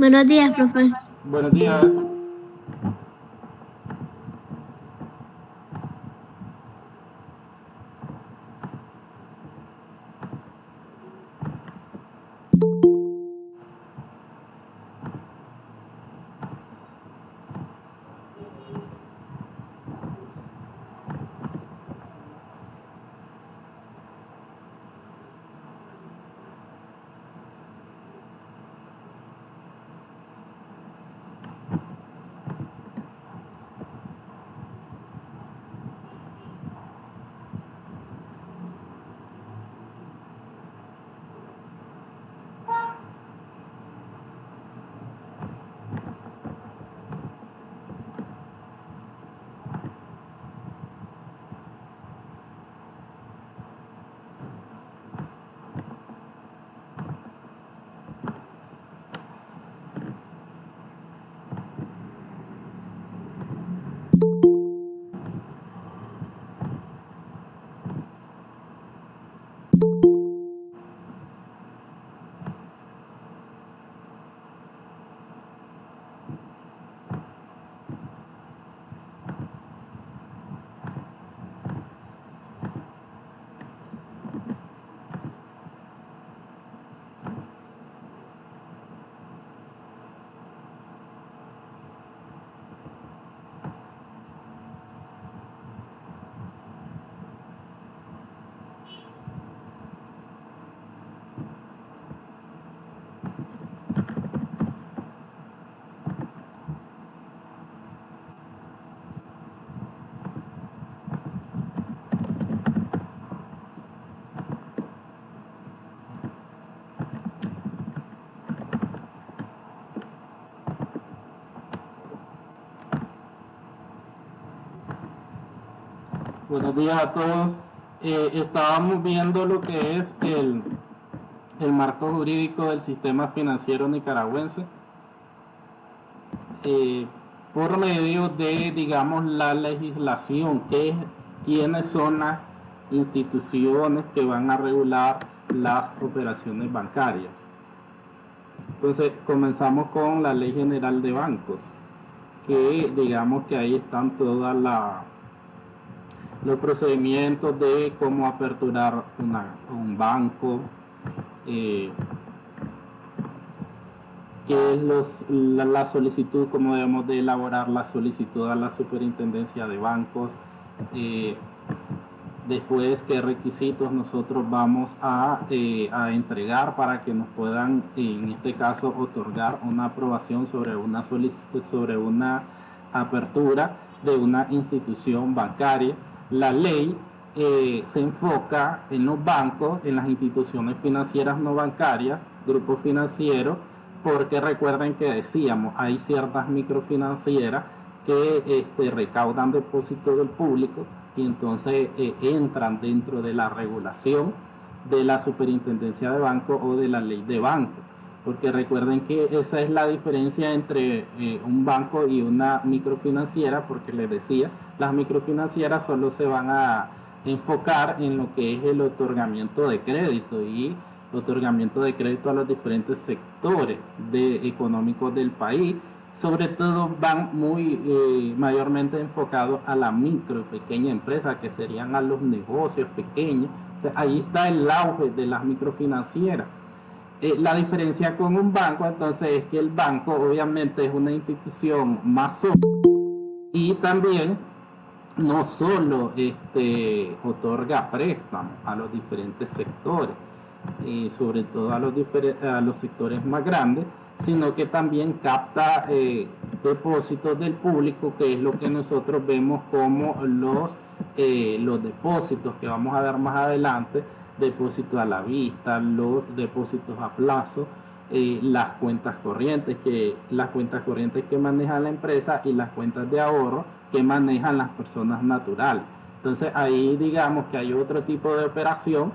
Buenos días, profe. Buenos días. Buenos días a todos. Estábamos viendo lo que es el marco jurídico del sistema financiero nicaragüense eh, por medio de, digamos, la legislación, quiénes son las instituciones que van a regular las operaciones bancarias. Entonces, comenzamos con la Ley General de Bancos, que digamos que ahí están todas los procedimientos de cómo aperturar un banco, qué es la solicitud, cómo debemos de elaborar la solicitud a la superintendencia de bancos, después qué requisitos nosotros vamos a entregar para que nos puedan, en este caso, otorgar una aprobación sobre una solicitud, sobre una apertura de una institución bancaria. La ley se enfoca en los bancos, en las instituciones financieras no bancarias, grupos financieros, porque recuerden que decíamos, hay ciertas microfinancieras que recaudan depósitos del público y entonces entran dentro de la regulación de la superintendencia de banco o de la ley de banco. Porque recuerden que esa es la diferencia entre un banco y una microfinanciera, porque les decía, las microfinancieras solo se van a enfocar en lo que es el otorgamiento de crédito y otorgamiento de crédito a los diferentes sectores económicos del país. Sobre todo van muy mayormente enfocados a la micro y pequeña empresa, que serían a los negocios pequeños. O sea, ahí está el auge de las microfinancieras. La diferencia con un banco entonces es que el banco obviamente es una institución más sólida y también no solo otorga préstamos a los diferentes sectores, sobre todo a los sectores más grandes, sino que también capta depósitos del público, que es lo que nosotros vemos como los depósitos que vamos a ver más adelante, depósitos a la vista, los depósitos a plazo, las cuentas corrientes que maneja la empresa y las cuentas de ahorro que manejan las personas naturales. Entonces ahí digamos que hay otro tipo de operación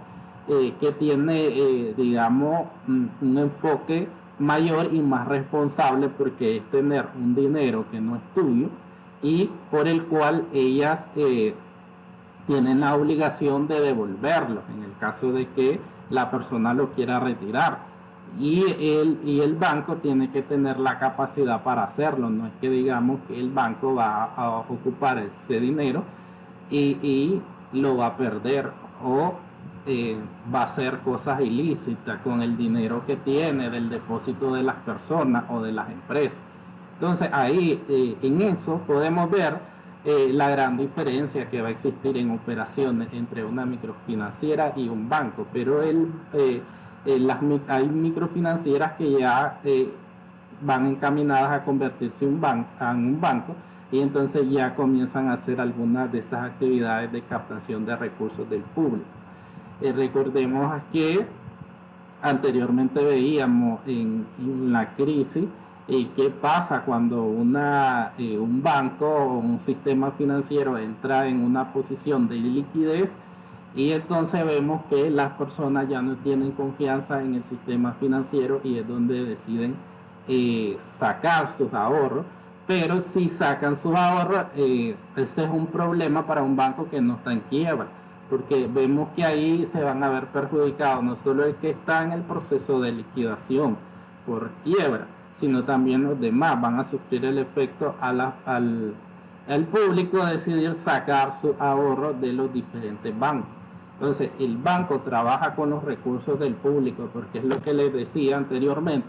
que tiene, digamos, un enfoque mayor y más responsable, porque es tener un dinero que no es tuyo y por el cual ellas tienen la obligación de devolverlo en el caso de que la persona lo quiera retirar. y el banco tiene que tener la capacidad para hacerlo. No es que digamos que el banco va a ocupar ese dinero y lo va a perder o va a hacer cosas ilícitas con el dinero que tiene del depósito de las personas o de las empresas. Entonces ahí en eso podemos ver la gran diferencia que va a existir en operaciones entre una microfinanciera y un banco, pero hay microfinancieras que ya van encaminadas a convertirse en un banco y entonces ya comienzan a hacer algunas de estas actividades de captación de recursos del público. Recordemos que anteriormente veíamos en la crisis qué pasa cuando un banco o un sistema financiero entra en una posición de liquidez y entonces vemos que las personas ya no tienen confianza en el sistema financiero y es donde deciden sacar sus ahorros. Pero si sacan sus ahorros, ese es un problema para un banco que no está en quiebra, porque vemos que ahí se van a ver perjudicados no solo el que está en el proceso de liquidación por quiebra, sino también los demás van a sufrir el efecto al público decidir sacar su ahorro de los diferentes bancos. Entonces el banco trabaja con los recursos del público, porque es lo que les decía anteriormente.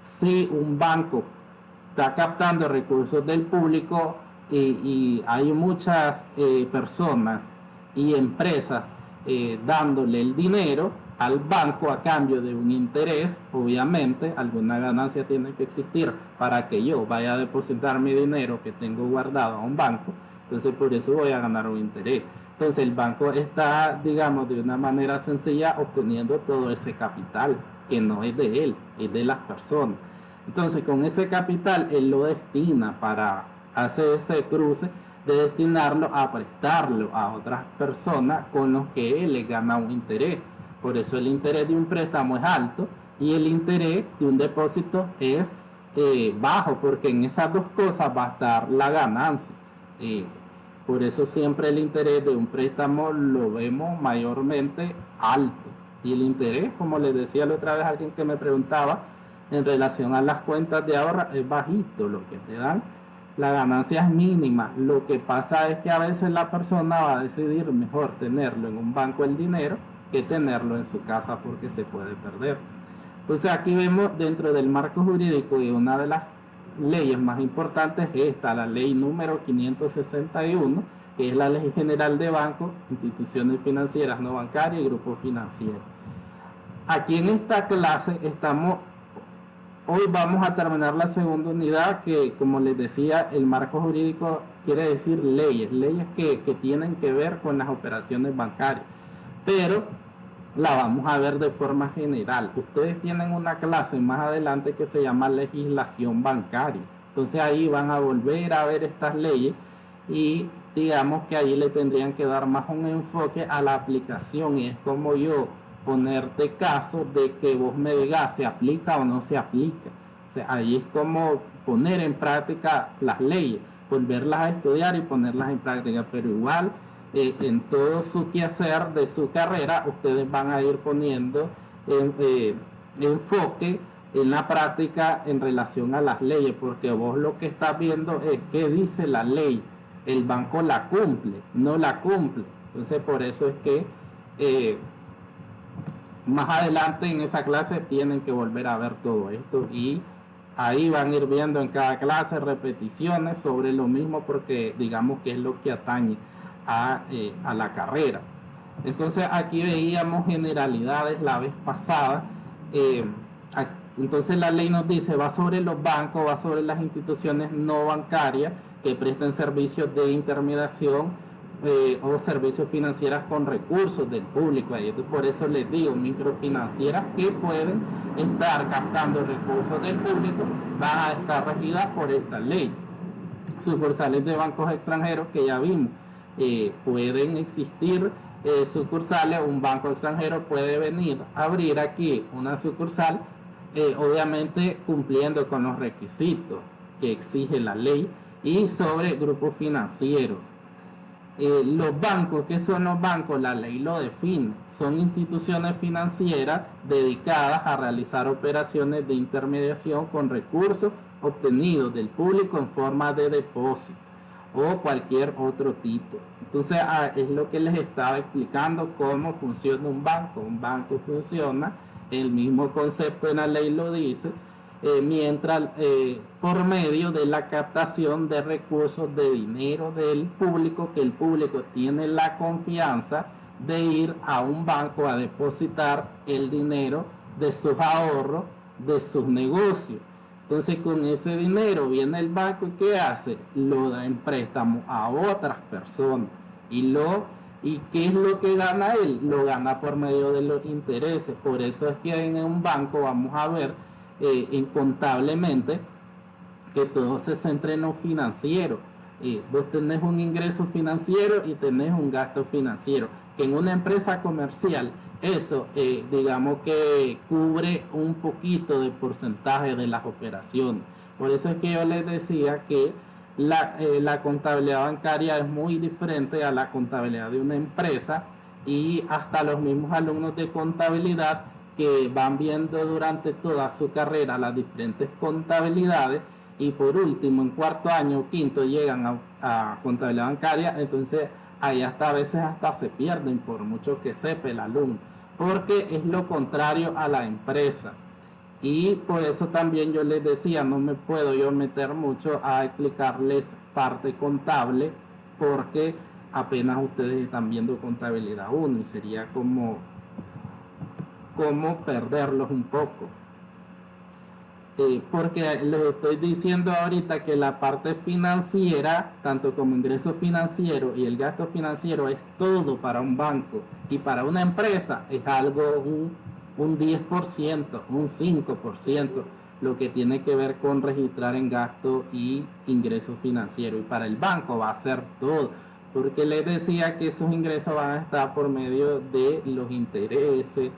Si un banco está captando recursos del público y hay muchas personas y empresas dándole el dinero al banco a cambio de un interés, obviamente alguna ganancia tiene que existir para que yo vaya a depositar mi dinero que tengo guardado a un banco, entonces por eso voy a ganar un interés. Entonces el banco está, digamos, de una manera sencilla obteniendo todo ese capital que no es de él, es de las personas. Entonces con ese capital él lo destina para hacer ese cruce de destinarlo a prestarlo a otras personas con los que él le gana un interés. Por eso el interés de un préstamo es alto y el interés de un depósito es bajo, porque en esas dos cosas va a estar la ganancia. Por eso siempre el interés de un préstamo lo vemos mayormente alto. Y el interés, como les decía la otra vez a alguien que me preguntaba, en relación a las cuentas de ahorro es bajito lo que te dan. La ganancia es mínima. Lo que pasa es que a veces la persona va a decidir mejor tenerlo en un banco el dinero que tenerlo en su casa porque se puede perder. Entonces aquí vemos dentro del marco jurídico y una de las leyes más importantes es esta, la ley número 561, que es la Ley General de Bancos, Instituciones Financieras No Bancarias y Grupos Financieros. Aquí en esta clase hoy vamos a terminar la segunda unidad que, como les decía, el marco jurídico quiere decir leyes que tienen que ver con las operaciones bancarias, pero la vamos a ver de forma general. Ustedes tienen una clase más adelante que se llama legislación bancaria, entonces ahí van a volver a ver estas leyes y digamos que ahí le tendrían que dar más un enfoque a la aplicación y es como yo ponerte caso de que vos me digas se aplica o no se aplica. O sea, ahí es como poner en práctica las leyes, volverlas a estudiar y ponerlas en práctica, pero igual en todo su quehacer de su carrera ustedes van a ir poniendo enfoque en la práctica en relación a las leyes, porque vos lo que estás viendo es qué dice la ley, el banco la cumple, no la cumple. Entonces por eso es que más adelante en esa clase tienen que volver a ver todo esto y ahí van a ir viendo en cada clase repeticiones sobre lo mismo porque digamos que es lo que atañe a la carrera. Entonces aquí veíamos generalidades la vez pasada. Entonces la ley nos dice va sobre los bancos, va sobre las instituciones no bancarias que presten servicios de intermediación o servicios financieros con recursos del público. Y por eso les digo, microfinancieras que pueden estar captando recursos del público van a estar regidas por esta ley. Sucursales de bancos extranjeros que ya vimos, pueden existir sucursales. Un banco extranjero puede venir a abrir aquí una sucursal, obviamente cumpliendo con los requisitos que exige la ley, y sobre grupos financieros. Los bancos, ¿qué son los bancos? La ley lo define. Son instituciones financieras dedicadas a realizar operaciones de intermediación con recursos obtenidos del público en forma de depósito o cualquier otro tipo. Entonces, es lo que les estaba explicando cómo funciona un banco. Un banco funciona, el mismo concepto en la ley lo dice, mientras por medio de la captación de recursos de dinero del público, que el público tiene la confianza de ir a un banco a depositar el dinero de sus ahorros, de sus negocios. Entonces con ese dinero viene el banco y ¿qué hace? Lo da en préstamo a otras personas. ¿Y qué es lo que gana él? Lo gana por medio de los intereses. Por eso es que en un banco vamos a ver incontablemente que todo se centra en lo financiero. Vos tenés un ingreso financiero y tenés un gasto financiero, que en una empresa comercial eso digamos que cubre un poquito de porcentaje de las operaciones. Por eso es que yo les decía que la contabilidad bancaria es muy diferente a la contabilidad de una empresa, y hasta los mismos alumnos de contabilidad que van viendo durante toda su carrera las diferentes contabilidades y por último en cuarto año o quinto llegan a contabilidad bancaria, entonces ahí hasta a veces hasta se pierden por mucho que sepa el alumno, porque es lo contrario a la empresa. Y por eso también yo les decía, no me puedo yo meter mucho a explicarles parte contable, porque apenas ustedes están viendo contabilidad 1 y sería como perderlos un poco. Porque les estoy diciendo ahorita que la parte financiera, tanto como ingreso financiero y el gasto financiero, es todo para un banco, y para una empresa es algo, un 10%, un 5%, lo que tiene que ver con registrar en gasto y ingreso financiero, y para el banco va a ser todo, porque les decía que esos ingresos van a estar por medio de los intereses,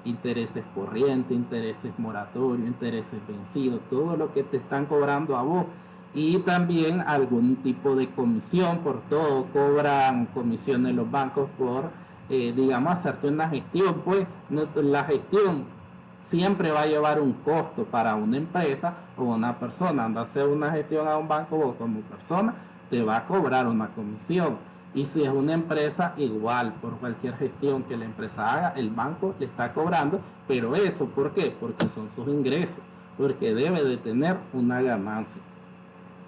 intereses corrientes, intereses moratorios, intereses vencidos, todo lo que te están cobrando a vos, y también algún tipo de comisión. Por todo cobran comisiones los bancos por digamos hacerte una gestión. Pues no, la gestión siempre va a llevar un costo para una empresa o una persona. Anda a hacer una gestión a un banco, o como persona te va a cobrar una comisión. Y si es una empresa, igual, por cualquier gestión que la empresa haga, el banco le está cobrando. Pero eso, ¿por qué? Porque son sus ingresos, porque debe de tener una ganancia.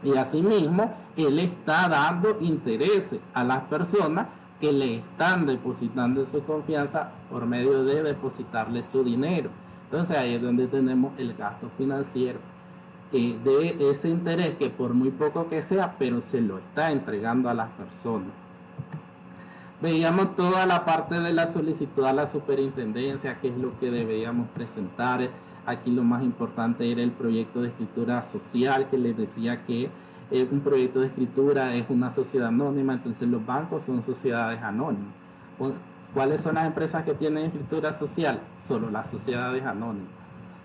Y asimismo, él está dando intereses a las personas que le están depositando su confianza por medio de depositarle su dinero. Entonces ahí es donde tenemos el gasto financiero, de ese interés que por muy poco que sea, pero se lo está entregando a las personas. Veíamos toda la parte de la solicitud a la superintendencia, que es lo que debíamos presentar. Aquí lo más importante era el proyecto de escritura social, que les decía que un proyecto de escritura es una sociedad anónima, entonces los bancos son sociedades anónimas. ¿Cuáles son las empresas que tienen escritura social? Solo las sociedades anónimas.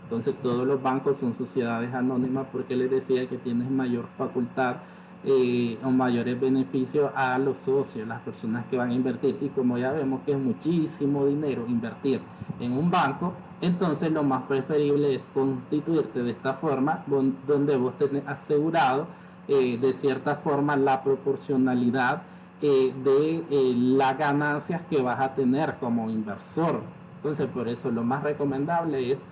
Entonces todos los bancos son sociedades anónimas, porque les decía que tienes mayor facultad o mayores beneficios a los socios, las personas que van a invertir. Y como ya vemos que es muchísimo dinero invertir en un banco, entonces lo más preferible es constituirte de esta forma, donde vos tenés asegurado de cierta forma la proporcionalidad de las ganancias que vas a tener como inversor. Entonces por eso lo más recomendable es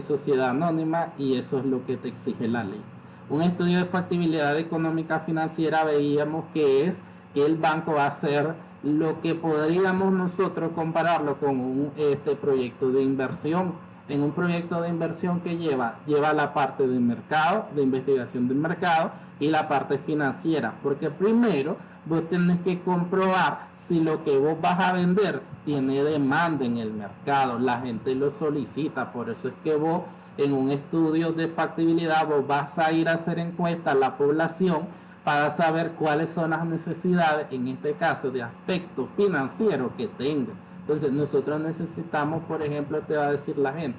sociedad anónima, y eso es lo que te exige la ley. Un estudio de factibilidad económica financiera veíamos que es que el banco va a hacer lo que podríamos nosotros compararlo con un proyecto de inversión. En un proyecto de inversión que lleva la parte de mercado, de investigación del mercado, y la parte financiera, porque primero vos tenés que comprobar si lo que vos vas a vender tiene demanda en el mercado, la gente lo solicita. Por eso es que vos en un estudio de factibilidad vos vas a ir a hacer encuesta a la población para saber cuáles son las necesidades, en este caso de aspecto financiero, que tenga. Entonces nosotros necesitamos, por ejemplo, te va a decir la gente,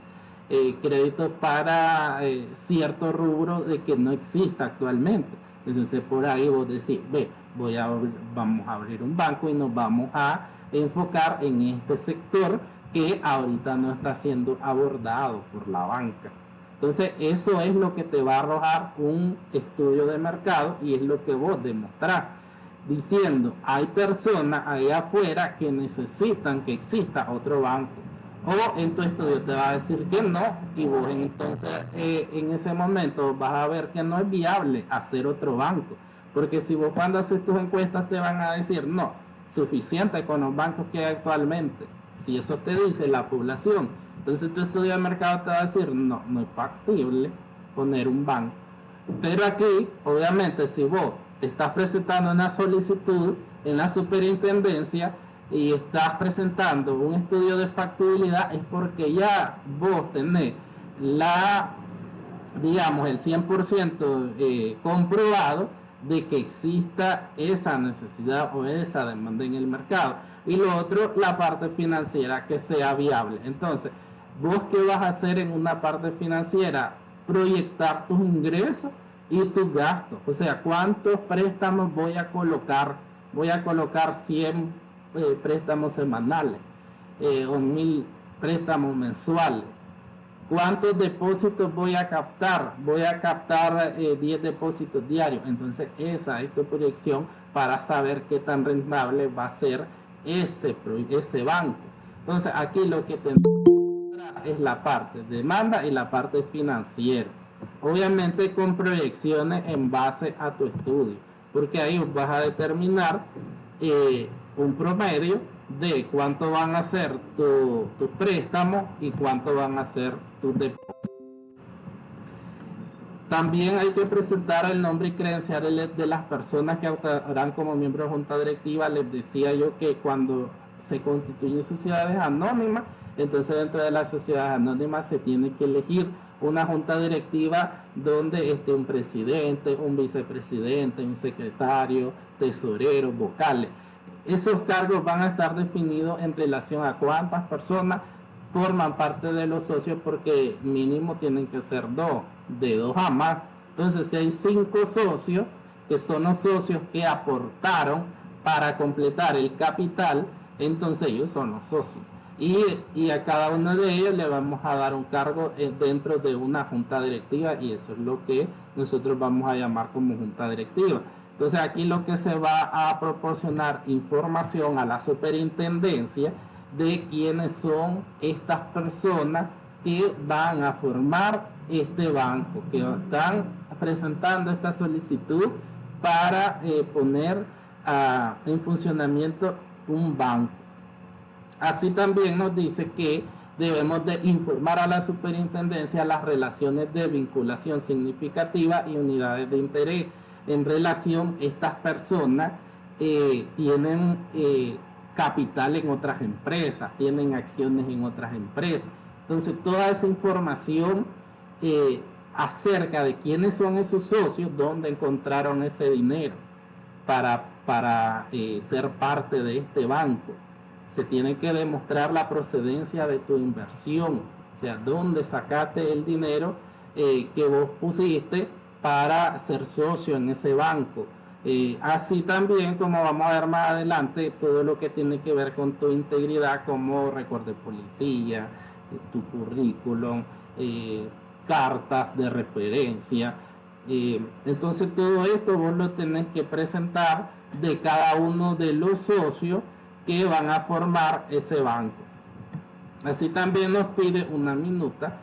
créditos para cierto rubro de que no exista actualmente. Entonces por ahí vos decís, ve, vamos a abrir un banco y nos vamos a enfocar en este sector que ahorita no está siendo abordado por la banca. Entonces eso es lo que te va a arrojar un estudio de mercado y es lo que vos demostrás diciendo, hay personas ahí afuera que necesitan que exista otro banco. O en tu estudio te va a decir que no y vos entonces en ese momento vas a ver que no es viable hacer otro banco. Porque si vos cuando haces tus encuestas te van a decir no, suficiente con los bancos que hay actualmente. Si eso te dice la población, entonces tu estudio de mercado te va a decir no, no es factible poner un banco. Pero aquí, obviamente, si vos estás presentando una solicitud en la superintendencia y estás presentando un estudio de factibilidad, es porque ya vos tenés digamos, el 100% comprobado de que exista esa necesidad o esa demanda en el mercado. Y lo otro, la parte financiera, que sea viable. Entonces, ¿vos qué vas a hacer en una parte financiera? Proyectar tus ingresos y tus gastos. O sea, ¿cuántos préstamos voy a colocar? Voy a colocar 100 préstamos semanales o 1000 préstamos mensuales. ¿Cuántos depósitos voy a captar? Voy a captar 10 depósitos diarios. Entonces esa es tu proyección para saber qué tan rentable va a ser ese banco. Entonces aquí lo que te es la parte de demanda y la parte financiera. Obviamente con proyecciones en base a tu estudio, porque ahí vas a determinar un promedio de cuánto van a ser tus préstamos y cuánto van a ser tus depósitos. También hay que presentar el nombre y credenciales de las personas que actuarán como miembros de junta directiva. Les decía yo que cuando se constituyen sociedades anónimas, entonces dentro de las sociedades anónimas se tiene que elegir una junta directiva donde esté un presidente, un vicepresidente, un secretario, tesorero, vocales. Esos cargos van a estar definidos en relación a cuántas personas forman parte de los socios, porque mínimo tienen que ser dos, de 2 a más. Entonces, si hay 5 socios, que son los socios que aportaron para completar el capital, entonces ellos son los socios. Y a cada uno de ellos le vamos a dar un cargo dentro de una junta directiva, y eso es lo que nosotros vamos a llamar como junta directiva. Entonces aquí lo que se va a proporcionar información a la superintendencia de quiénes son estas personas que van a formar este banco, que están presentando esta solicitud para poner en funcionamiento un banco. Así también nos dice que debemos de informar a la superintendencia las relaciones de vinculación significativa y unidades de interés. En relación, estas personas tienen capital en otras empresas, tienen acciones en otras empresas. Entonces, toda esa información acerca de quiénes son esos socios, dónde encontraron ese dinero para ser parte de este banco. Se tiene que demostrar la procedencia de tu inversión, o sea, dónde sacaste el dinero que vos pusiste para ser socio en ese banco. Así también, como vamos a ver más adelante, todo lo que tiene que ver con tu integridad, como récord de policía, tu currículum, cartas de referencia. Entonces todo esto vos lo tenés que presentar de cada uno de los socios que van a formar ese banco. Así también nos pide una minuta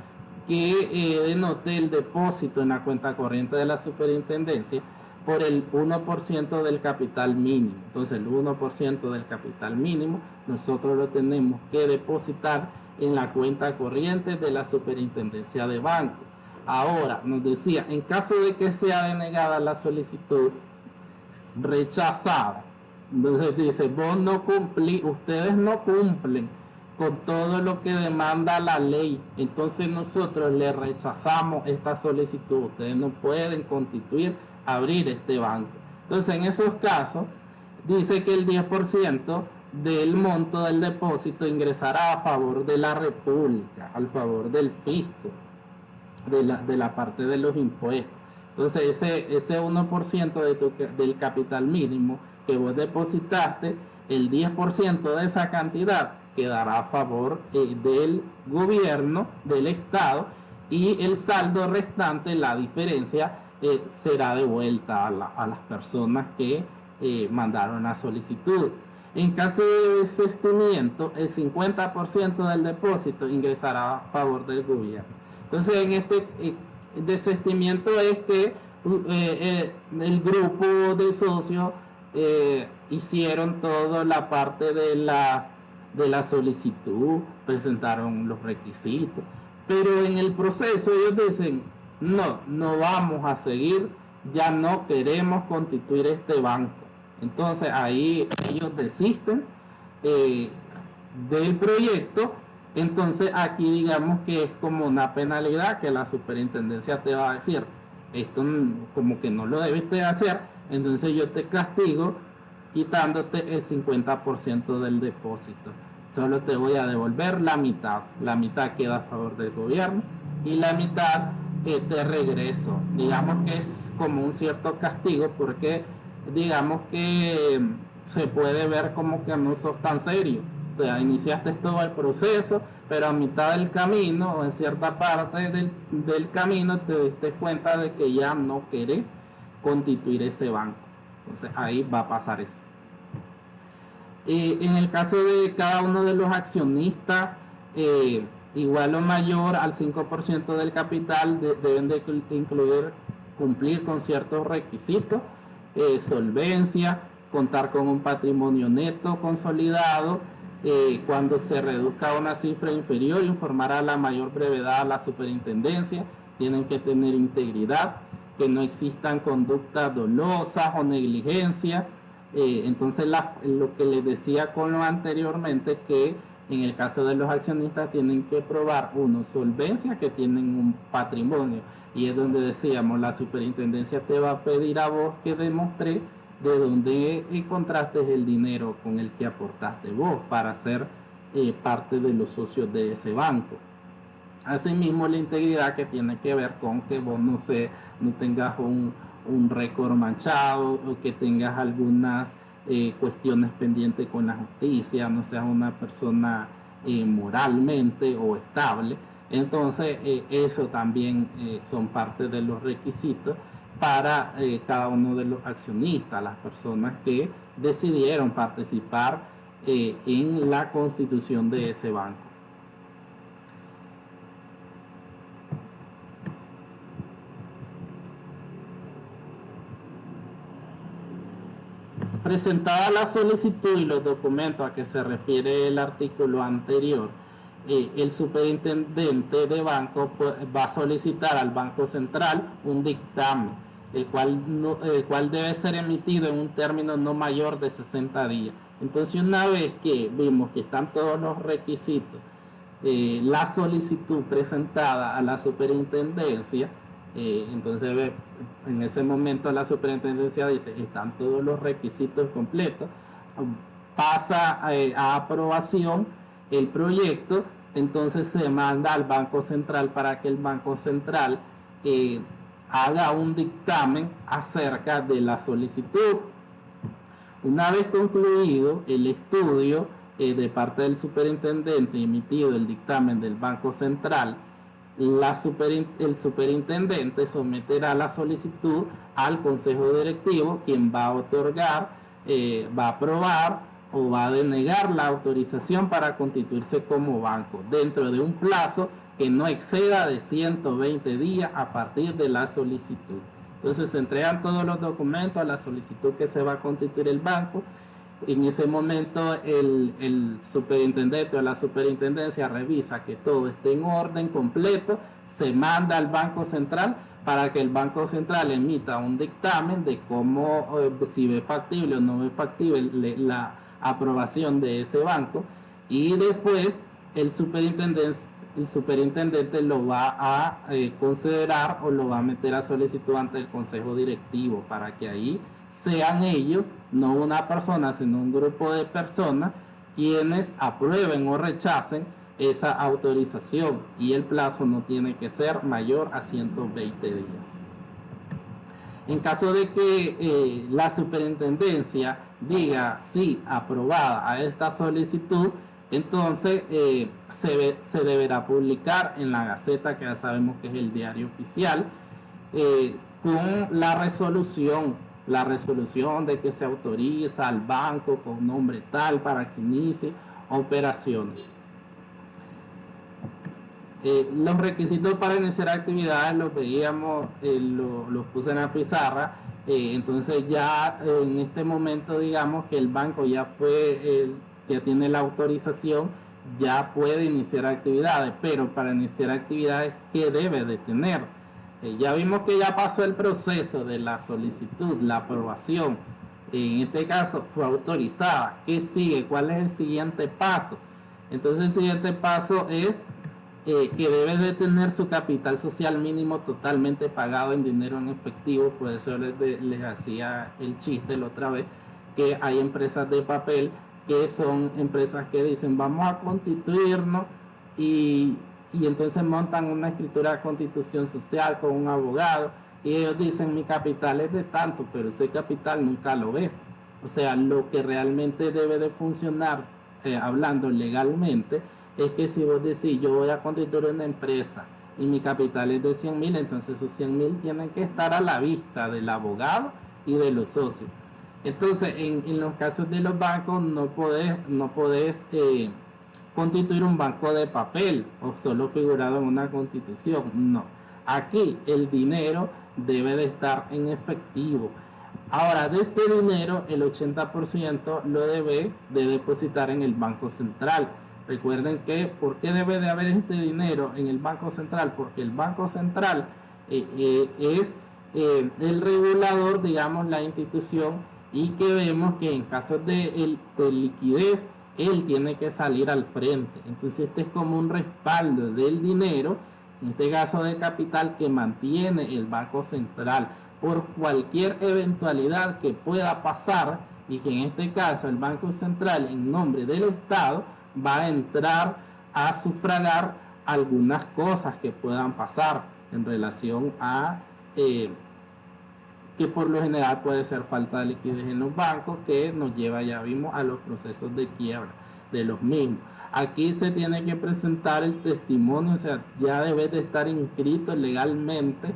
que denote el depósito en la cuenta corriente de la superintendencia por el 1% del capital mínimo. Entonces el 1% del capital mínimo nosotros lo tenemos que depositar en la cuenta corriente de la superintendencia de banco. Ahora nos decía, en caso de que sea denegada la solicitud, rechazada, entonces dice, vos no cumplís, ustedes no cumplen con todo lo que demanda la ley, entonces nosotros le rechazamos esta solicitud, ustedes no pueden constituir, abrir este banco. Entonces en esos casos dice que el 10% del monto del depósito ingresará a favor de la República, al favor del fisco, de la parte de los impuestos. Entonces ese 1% del capital mínimo que vos depositaste, el 10% de esa cantidad quedará a favor del gobierno, del Estado, y el saldo restante, la diferencia, será devuelta a las personas que mandaron la solicitud. En caso de desistimiento, el 50% del depósito ingresará a favor del gobierno. Entonces, en este desistimiento es que el grupo de socios hicieron toda la parte de la solicitud, presentaron los requisitos, pero en el proceso ellos dicen, no vamos a seguir, ya no queremos constituir este banco. Entonces ahí ellos desisten del proyecto. Entonces aquí digamos que es como una penalidad que la superintendencia te va a decir, esto como que no lo debiste hacer, entonces yo te castigo quitándote el 50% del depósito. Solo te voy a devolver la mitad queda a favor del gobierno y la mitad te regreso. Digamos que es como un cierto castigo porque digamos que se puede ver como que no sos tan serio. O sea, iniciaste todo el proceso, pero a mitad del camino o en cierta parte del camino te diste cuenta de que ya no querés constituir ese banco. Entonces ahí va a pasar eso. En el caso de cada uno de los accionistas, igual o mayor al 5% del capital, deben de cumplir con ciertos requisitos, solvencia, contar con un patrimonio neto consolidado. Cuando se reduzca a una cifra inferior, informar a la mayor brevedad a la superintendencia. Tienen que tener integridad, que no existan conductas dolosas o negligencia. Entonces lo que les decía con lo anteriormente, que en el caso de los accionistas tienen que probar solvencia, que tienen un patrimonio, y es donde decíamos, la superintendencia te va a pedir a vos que demostré de dónde encontraste el dinero con el que aportaste vos para ser parte de los socios de ese banco. Asimismo, la integridad, que tiene que ver con que vos no tengas un récord manchado, o que tengas algunas cuestiones pendientes con la justicia, no seas una persona moralmente o estable. Entonces eso también son parte de los requisitos para cada uno de los accionistas, las personas que decidieron participar en la constitución de ese banco. Presentada la solicitud y los documentos a que se refiere el artículo anterior, el superintendente de banco va a solicitar al Banco Central un dictamen, el cual debe ser emitido en un término no mayor de 60 días. Entonces, una vez que vimos que están todos los requisitos, la solicitud presentada a la superintendencia, entonces en ese momento la superintendencia dice, están todos los requisitos completos, pasa a aprobación el proyecto, entonces se manda al Banco Central para que el Banco Central haga un dictamen acerca de la solicitud. Una vez concluido el estudio de parte del superintendente, emitido el dictamen del Banco Central, el superintendente someterá la solicitud al consejo directivo, quien va a otorgar, va a aprobar o va a denegar la autorización para constituirse como banco dentro de un plazo que no exceda de 120 días a partir de la solicitud. Entonces se entregan todos los documentos a la solicitud que se va a constituir el banco. En ese momento el superintendente o la superintendencia revisa que todo esté en orden completo, se manda al Banco Central para que el Banco Central emita un dictamen de cómo, si ve factible o no ve factible la aprobación de ese banco, y después el superintendente lo va a considerar o lo va a meter a solicitud ante el consejo directivo para que ahí sean ellos, no una persona, sino un grupo de personas, quienes aprueben o rechacen esa autorización, y el plazo no tiene que ser mayor a 120 días. En caso de que la superintendencia diga sí, aprobada a esta solicitud, entonces se deberá publicar en la Gaceta, que ya sabemos que es el diario oficial, con la resolución de que se autoriza al banco con nombre tal para que inicie operaciones. Los requisitos para iniciar actividades los veíamos, los puse en la pizarra. Entonces ya en este momento digamos que el banco ya ya tiene la autorización, ya puede iniciar actividades, pero para iniciar actividades, ¿qué debe de tener? Ya vimos que ya pasó el proceso de la solicitud, la aprobación. En este caso fue autorizada. ¿Qué sigue? ¿Cuál es el siguiente paso? Entonces el siguiente paso es que debe de tener su capital social mínimo totalmente pagado en dinero en efectivo. Por eso les hacía el chiste la otra vez, que hay empresas de papel que son empresas que dicen vamos a constituirnos y entonces montan una escritura de constitución social con un abogado y ellos dicen mi capital es de tanto, pero ese capital nunca lo ves. O sea, lo que realmente debe de funcionar, hablando legalmente, es que si vos decís yo voy a constituir una empresa y mi capital es de 100.000, entonces esos 100.000 tienen que estar a la vista del abogado y de los socios. Entonces en los casos de los bancos no podés constituir un banco de papel o solo figurado en una constitución. No, aquí el dinero debe de estar en efectivo. Ahora, de este dinero el 80% lo debe de depositar en el Banco Central. Recuerden que, ¿por qué debe de haber este dinero en el Banco Central? Porque el Banco Central es el regulador, digamos, la institución, y que vemos que en casos de liquidez, él tiene que salir al frente. Entonces este es como un respaldo del dinero, en este caso de capital, que mantiene el Banco Central por cualquier eventualidad que pueda pasar, y que en este caso el Banco Central, en nombre del Estado, va a entrar a sufragar algunas cosas que puedan pasar en relación a que por lo general puede ser falta de liquidez en los bancos, que nos lleva, ya vimos, a los procesos de quiebra de los mismos. Aquí se tiene que presentar el testimonio, o sea, ya debe de estar inscrito legalmente,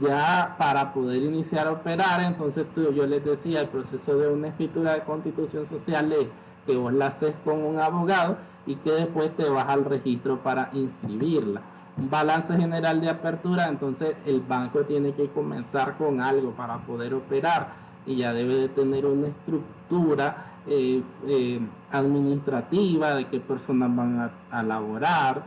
ya para poder iniciar a operar. Entonces yo les decía, el proceso de una escritura de constitución social es que vos la haces con un abogado y que después te vas al registro para inscribirla. Un balance general de apertura, entonces el banco tiene que comenzar con algo para poder operar y ya debe de tener una estructura administrativa de qué personas van a laborar.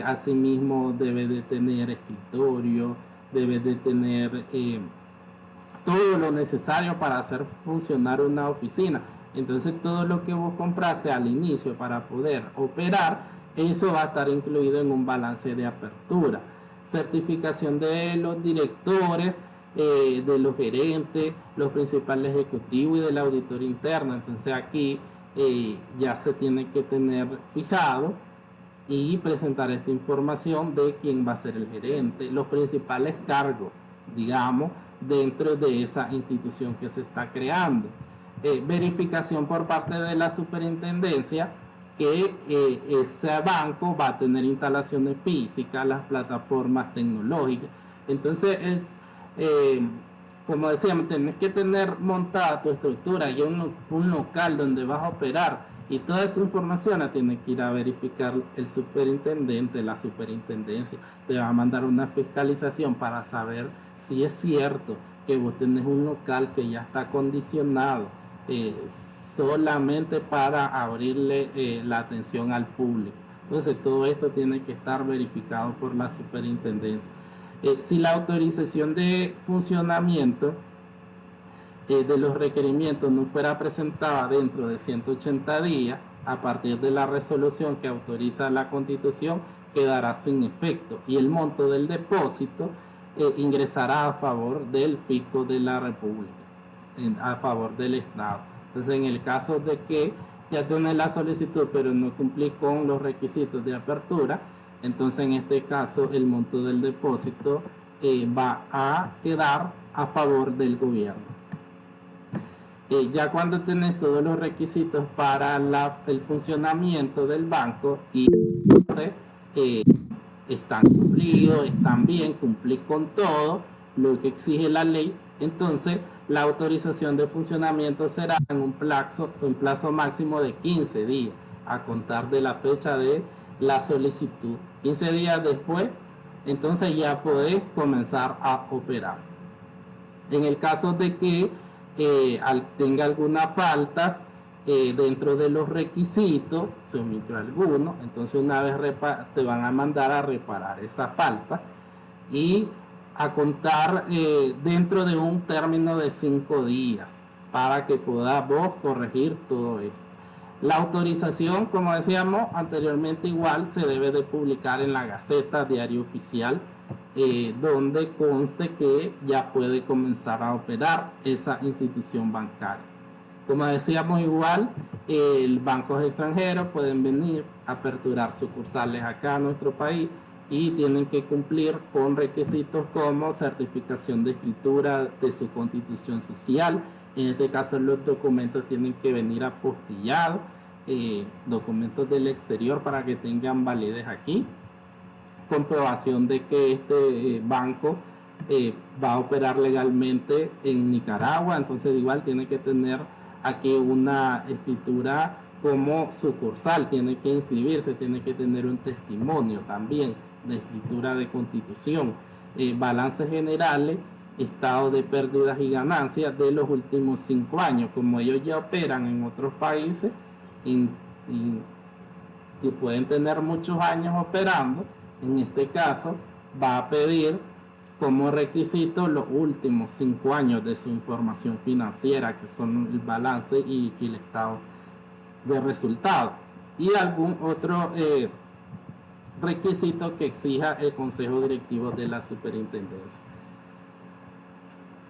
Asimismo debe de tener escritorio, debe de tener todo lo necesario para hacer funcionar una oficina. Entonces todo lo que vos compraste al inicio para poder operar, eso va a estar incluido en un balance de apertura. Certificación de los directores, de los gerentes, los principales ejecutivos y del auditor interno. Entonces aquí ya se tiene que tener fijado y presentar esta información de quién va a ser el gerente, los principales cargos, digamos, dentro de esa institución que se está creando. Verificación por parte de la superintendencia que ese banco va a tener instalaciones físicas, las plataformas tecnológicas. Entonces es, como decíamos, tenés que tener montada tu estructura y un local donde vas a operar, y toda esta información la tiene que ir a verificar el superintendente, la superintendencia. Te va a mandar una fiscalización para saber si es cierto que vos tenés un local que ya está acondicionado solamente para abrirle la atención al público. Entonces todo esto tiene que estar verificado por la superintendencia. Si la autorización de funcionamiento de los requerimientos no fuera presentada dentro de 180 días, a partir de la resolución que autoriza la Constitución, quedará sin efecto y el monto del depósito ingresará a favor del fisco de la República, a favor del Estado. Entonces, en el caso de que ya tenés la solicitud pero no cumplís con los requisitos de apertura, entonces en este caso el monto del depósito va a quedar a favor del gobierno. Ya cuando tenés todos los requisitos para el funcionamiento del banco y entonces, están cumplidos, están bien, cumplís con todo lo que exige la ley, entonces la autorización de funcionamiento será en un plazo máximo de 15 días a contar de la fecha de la solicitud. 15 días después, entonces ya podés comenzar a operar. En el caso de que tenga algunas faltas dentro de los requisitos, se omitió alguno, entonces una vez te van a mandar a reparar esa falta y a contar dentro de un término de 5 días para que puedas vos corregir todo esto. La autorización, como decíamos anteriormente, igual se debe de publicar en la Gaceta Diario Oficial, donde conste que ya puede comenzar a operar esa institución bancaria. Como decíamos igual, bancos extranjeros pueden venir a aperturar sucursales acá en nuestro país y tienen que cumplir con requisitos como certificación de escritura de su constitución social. En este caso los documentos tienen que venir apostillados, documentos del exterior para que tengan validez aquí, comprobación de que este banco va a operar legalmente en Nicaragua, entonces igual tiene que tener aquí una escritura como sucursal, tiene que inscribirse, tiene que tener un testimonio también de escritura de constitución, balances generales, estado de pérdidas y ganancias de los últimos 5 años. Como ellos ya operan en otros países y pueden tener muchos años operando, en este caso va a pedir como requisito los últimos 5 años de su información financiera, que son el balance y el estado de resultados, y algún otro requisito que exija el Consejo Directivo de la Superintendencia.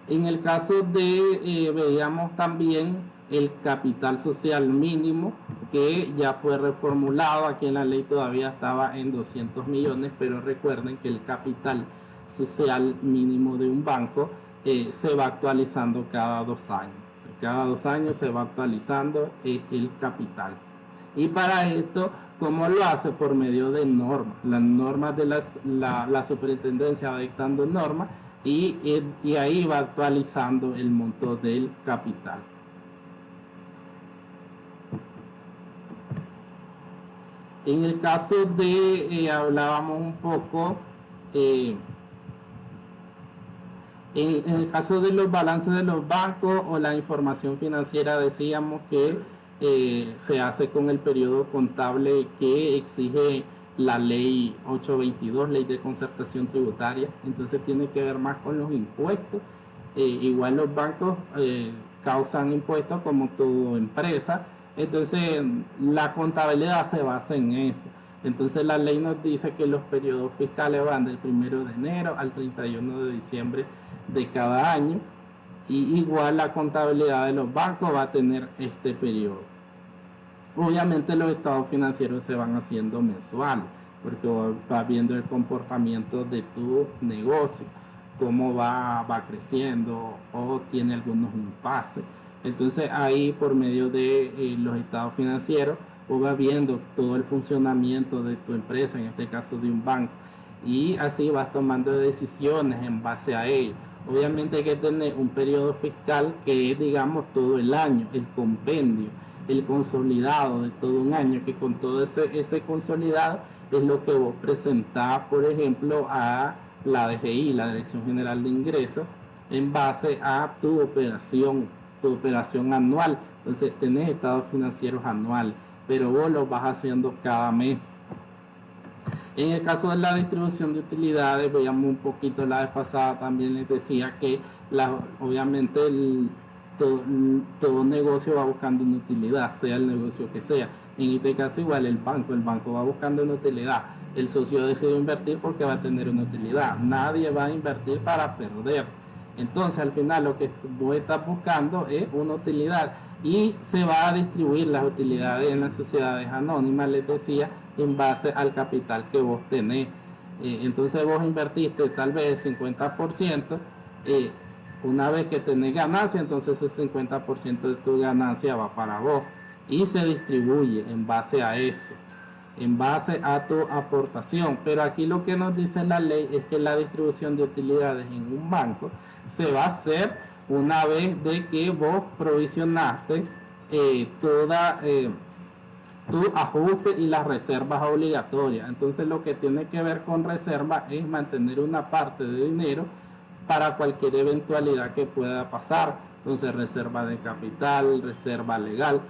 En el caso de, veíamos también el capital social mínimo, que ya fue reformulado. Aquí en la ley todavía estaba en 200 millones, pero recuerden que el capital social mínimo de un banco se va actualizando cada 2 años. Cada 2 años se va actualizando el capital. Y para esto, ¿cómo lo hace? Por medio de normas. Las normas de la superintendencia va dictando normas y ahí va actualizando el monto del capital. En el caso de, hablábamos un poco, en el caso de los balances de los bancos o la información financiera, decíamos que se hace con el periodo contable que exige la ley 822, ley de concertación tributaria. Entonces tiene que ver más con los impuestos. Igual los bancos causan impuestos como toda empresa. Entonces la contabilidad se basa en eso. Entonces la ley nos dice que los periodos fiscales van del 1 de enero al 31 de diciembre de cada año, y igual la contabilidad de los bancos va a tener este periodo. Obviamente los estados financieros se van haciendo mensuales, porque va viendo el comportamiento de tu negocio, cómo va creciendo o tiene algunos impases. Entonces ahí por medio de los estados financieros vos vas viendo todo el funcionamiento de tu empresa, en este caso de un banco, y así vas tomando decisiones en base a ello. Obviamente hay que tener un periodo fiscal que es, digamos, todo el año, el compendio, el consolidado de todo un año, que con todo ese consolidado es lo que vos presentás, por ejemplo, a la DGI, la Dirección General de Ingresos, en base a tu operación anual. Entonces tenés estados financieros anuales, pero vos los vas haciendo cada mes. En el caso de la distribución de utilidades, veíamos un poquito la vez pasada, también les decía que obviamente todo negocio va buscando una utilidad, sea el negocio que sea. En este caso igual el banco va buscando una utilidad. El socio decide invertir porque va a tener una utilidad. Nadie va a invertir para perder. Entonces al final lo que vos estás buscando es una utilidad, y se va a distribuir las utilidades en las sociedades anónimas, les decía, en base al capital que vos tenés. Entonces vos invertiste tal vez el 50%, una vez que tenés ganancia, entonces ese 50% de tu ganancia va para vos y se distribuye en base a eso, en base a tu aportación. Pero aquí lo que nos dice la ley es que la distribución de utilidades en un banco se va a hacer una vez de que vos provisionaste toda tu ajuste y las reservas obligatorias. Entonces lo que tiene que ver con reserva es mantener una parte de dinero para cualquier eventualidad que pueda pasar. Entonces reserva de capital, reserva legal.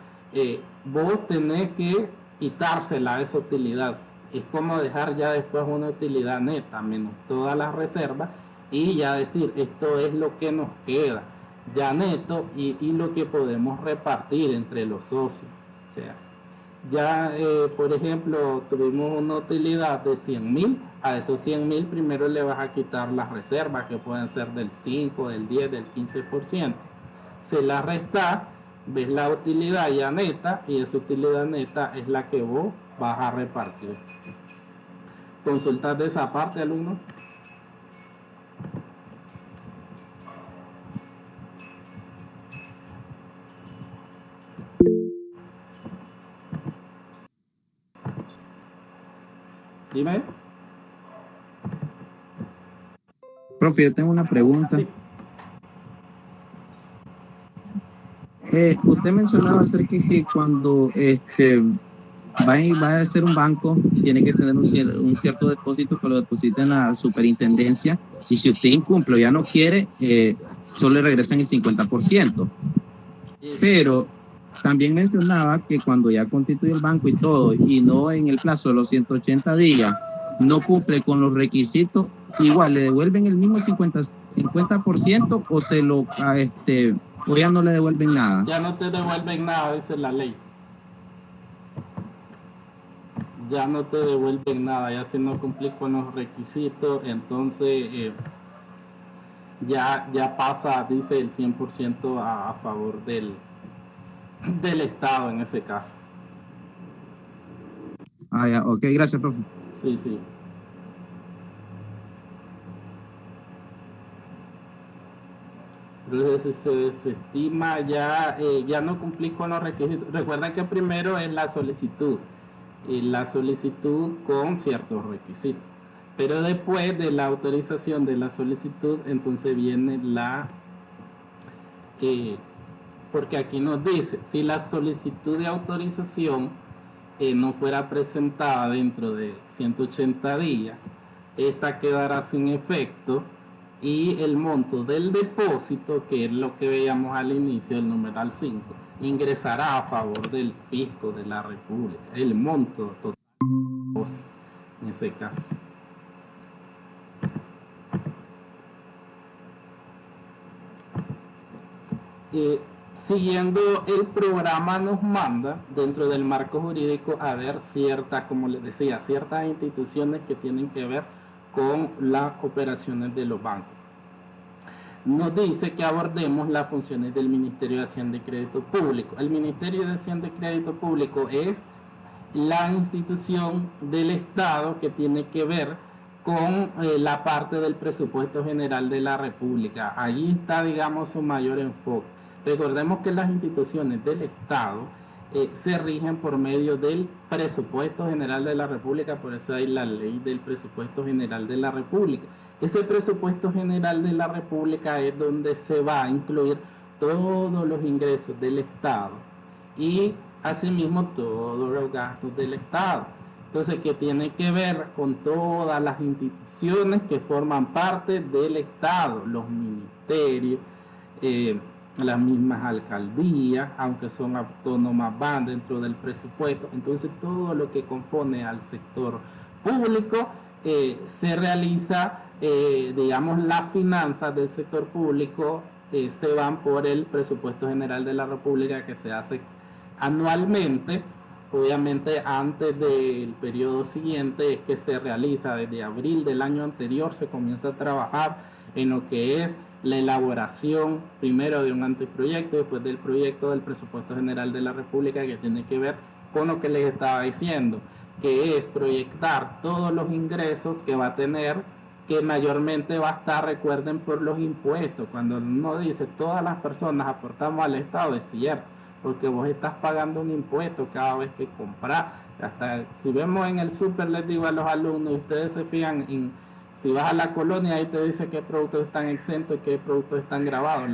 Vos tenés que quitársela a esa utilidad. Es como dejar ya después una utilidad neta menos todas las reservas y ya decir esto es lo que nos queda ya neto y lo que podemos repartir entre los socios. O sea, ya, por ejemplo, tuvimos una utilidad de 100.000, a esos 100.000 primero le vas a quitar las reservas que pueden ser del 5, del 10, del 15%. Se la resta, ves la utilidad ya neta y esa utilidad neta es la que vos vas a repartir. ¿Consultas de esa parte, alumno? Dime. Profe, yo tengo una pregunta. Sí. Usted mencionaba acerca que cuando va a hacer un banco, tiene que tener un cierto depósito que lo deposita en la superintendencia, y si usted incumple o ya no quiere, solo le regresan el 50%. Pero también mencionaba que cuando ya constituye el banco y todo, y no en el plazo de los 180 días, no cumple con los requisitos, igual le devuelven el mismo 50% o se lo o ya no le devuelven nada. Ya no te devuelven nada, dice la ley. Ya no te devuelven nada, ya si no cumplís con los requisitos, entonces ya pasa, dice, el 100% a favor del Estado en ese caso. Ah, ya, ok, gracias, profe. Sí, sí. Entonces se desestima, ya no cumplís con los requisitos. Recuerda que primero es la solicitud con ciertos requisitos. Pero después de la autorización de la solicitud, entonces viene porque aquí nos dice, si la solicitud de autorización no fuera presentada dentro de 180 días, esta quedará sin efecto y el monto del depósito, que es lo que veíamos al inicio del numeral 5, ingresará a favor del fisco de la República, el monto total en ese caso. Siguiendo el programa nos manda dentro del marco jurídico a ver como les decía, ciertas instituciones que tienen que ver con las operaciones de los bancos. Nos dice que abordemos las funciones del Ministerio de Hacienda y Crédito Público. El Ministerio de Hacienda y Crédito Público es la institución del Estado que tiene que ver con la parte del presupuesto general de la República. Allí está, digamos, su mayor enfoque. Recordemos que las instituciones del Estado se rigen por medio del presupuesto general de la República, por eso hay la ley del presupuesto general de la República. Ese presupuesto general de la República es donde se va a incluir todos los ingresos del Estado y asimismo todos los gastos del Estado. Entonces, que tiene que ver con todas las instituciones que forman parte del Estado, los ministerios, las mismas alcaldías, aunque son autónomas, van dentro del presupuesto. Entonces, todo lo que compone al sector público se realiza, digamos, las finanzas del sector público se van por el presupuesto general de la República, que se hace anualmente. Obviamente antes del periodo siguiente es que se realiza, desde abril del año anterior se comienza a trabajar en lo que es la elaboración primero de un anteproyecto, después del proyecto del presupuesto general de la República, que tiene que ver con lo que les estaba diciendo, que es proyectar todos los ingresos que va a tener, que mayormente va a estar, recuerden, por los impuestos. Cuando uno dice todas las personas aportamos al Estado, es cierto, porque vos estás pagando un impuesto cada vez que compras. Hasta si vemos en el súper, les digo a los alumnos, ustedes se fijan en, si vas a la colonia, ahí te dice qué productos están exentos y qué productos están grabados.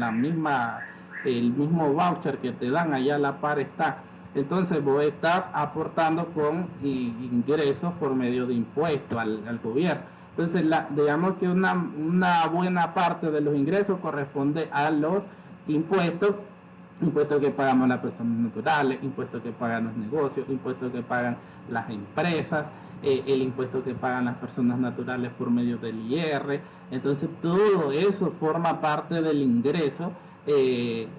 El mismo voucher que te dan allá a la par está. Entonces vos estás aportando con ingresos por medio de impuestos al gobierno. Entonces digamos que una buena parte de los ingresos corresponde a los impuestos que pagamos las personas naturales, impuestos que pagan los negocios, impuestos que pagan las empresas, el impuesto que pagan las personas naturales por medio del IR. Entonces todo eso forma parte del ingreso del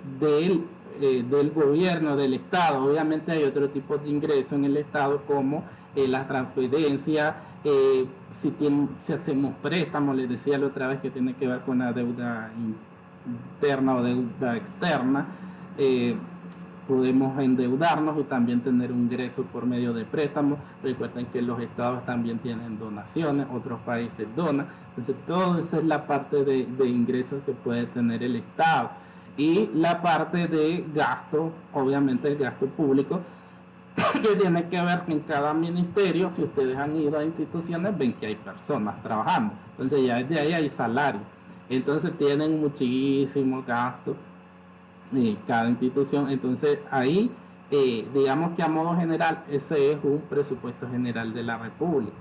gobierno, del Estado. Obviamente hay otro tipo de ingresos en el Estado, como las transferencias, si hacemos préstamos, les decía la otra vez, que tiene que ver con la deuda interna o deuda externa. Podemos endeudarnos y también tener un ingreso por medio de préstamos. Recuerden que los estados también tienen donaciones, otros países donan. Entonces todo eso es la parte de ingresos que puede tener el Estado. Y la parte de gasto, obviamente el gasto público, que tiene que ver que en cada ministerio, si ustedes han ido a instituciones, ven que hay personas trabajando. Entonces ya desde ahí hay salario. Entonces tienen muchísimos gastos cada institución. Entonces ahí, digamos que a modo general, ese es un presupuesto general de la República.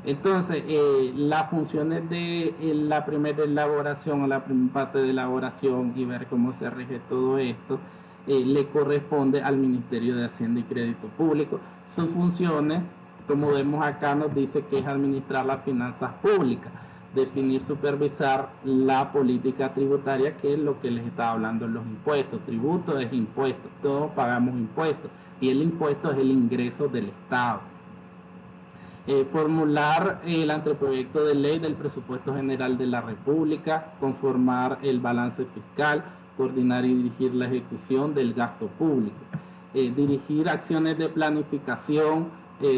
Entonces, las funciones de la primera elaboración o la primera parte de elaboración y ver cómo se rige todo esto, le corresponde al Ministerio de Hacienda y Crédito Público. Sus funciones, como vemos acá, nos dice que es administrar las finanzas públicas, definir, supervisar la política tributaria, que es lo que les estaba hablando, los impuestos. Tributo es impuesto, todos pagamos impuestos, y el impuesto es el ingreso del Estado. Formular el anteproyecto de ley del presupuesto general de la República, conformar el balance fiscal, coordinar y dirigir la ejecución del gasto público, dirigir acciones de planificación,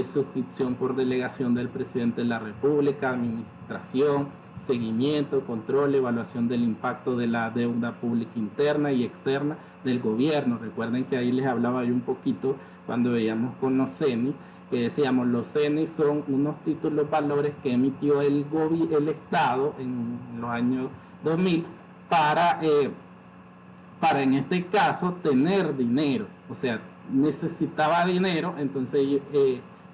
suscripción por delegación del presidente de la República, administración, seguimiento, control, evaluación del impacto de la deuda pública interna y externa del gobierno. Recuerden que ahí les hablaba yo un poquito cuando veíamos con los CENI, que decíamos, los CENI son unos títulos valores que emitió el Estado en los años 2000 para en este caso tener dinero. O sea, necesitaba dinero, entonces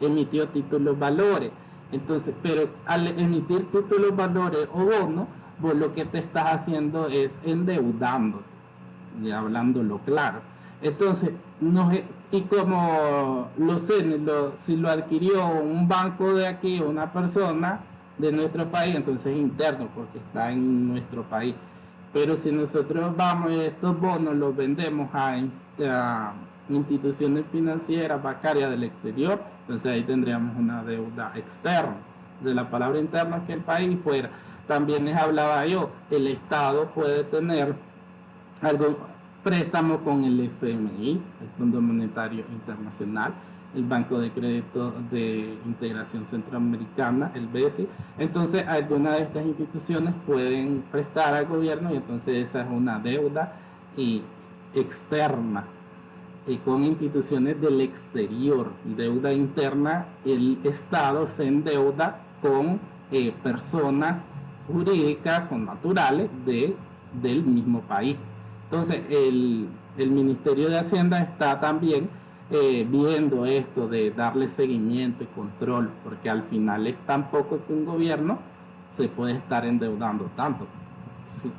emitió títulos valores. Entonces, pero al emitir títulos valores o bonos, vos lo que te estás haciendo es endeudando, ya hablándolo claro. Entonces, y como si lo adquirió un banco de aquí, una persona de nuestro país, entonces es interno porque está en nuestro país. Pero si nosotros vamos y estos bonos los vendemos a instituciones financieras, bancarias del exterior, entonces ahí tendríamos una deuda externa. De la palabra interna es que el país fuera. También les hablaba yo, el Estado puede tener algo préstamo con el FMI, el Fondo Monetario Internacional, el Banco de Crédito de Integración Centroamericana, el BESI. Entonces, algunas de estas instituciones pueden prestar al gobierno y entonces esa es una deuda externa. Y con instituciones del exterior, deuda interna, el Estado se endeuda con personas jurídicas o naturales del mismo país. Entonces, el Ministerio de Hacienda está también viendo esto de darle seguimiento y control, porque al final es tan poco que un gobierno se puede estar endeudando tanto. Sí,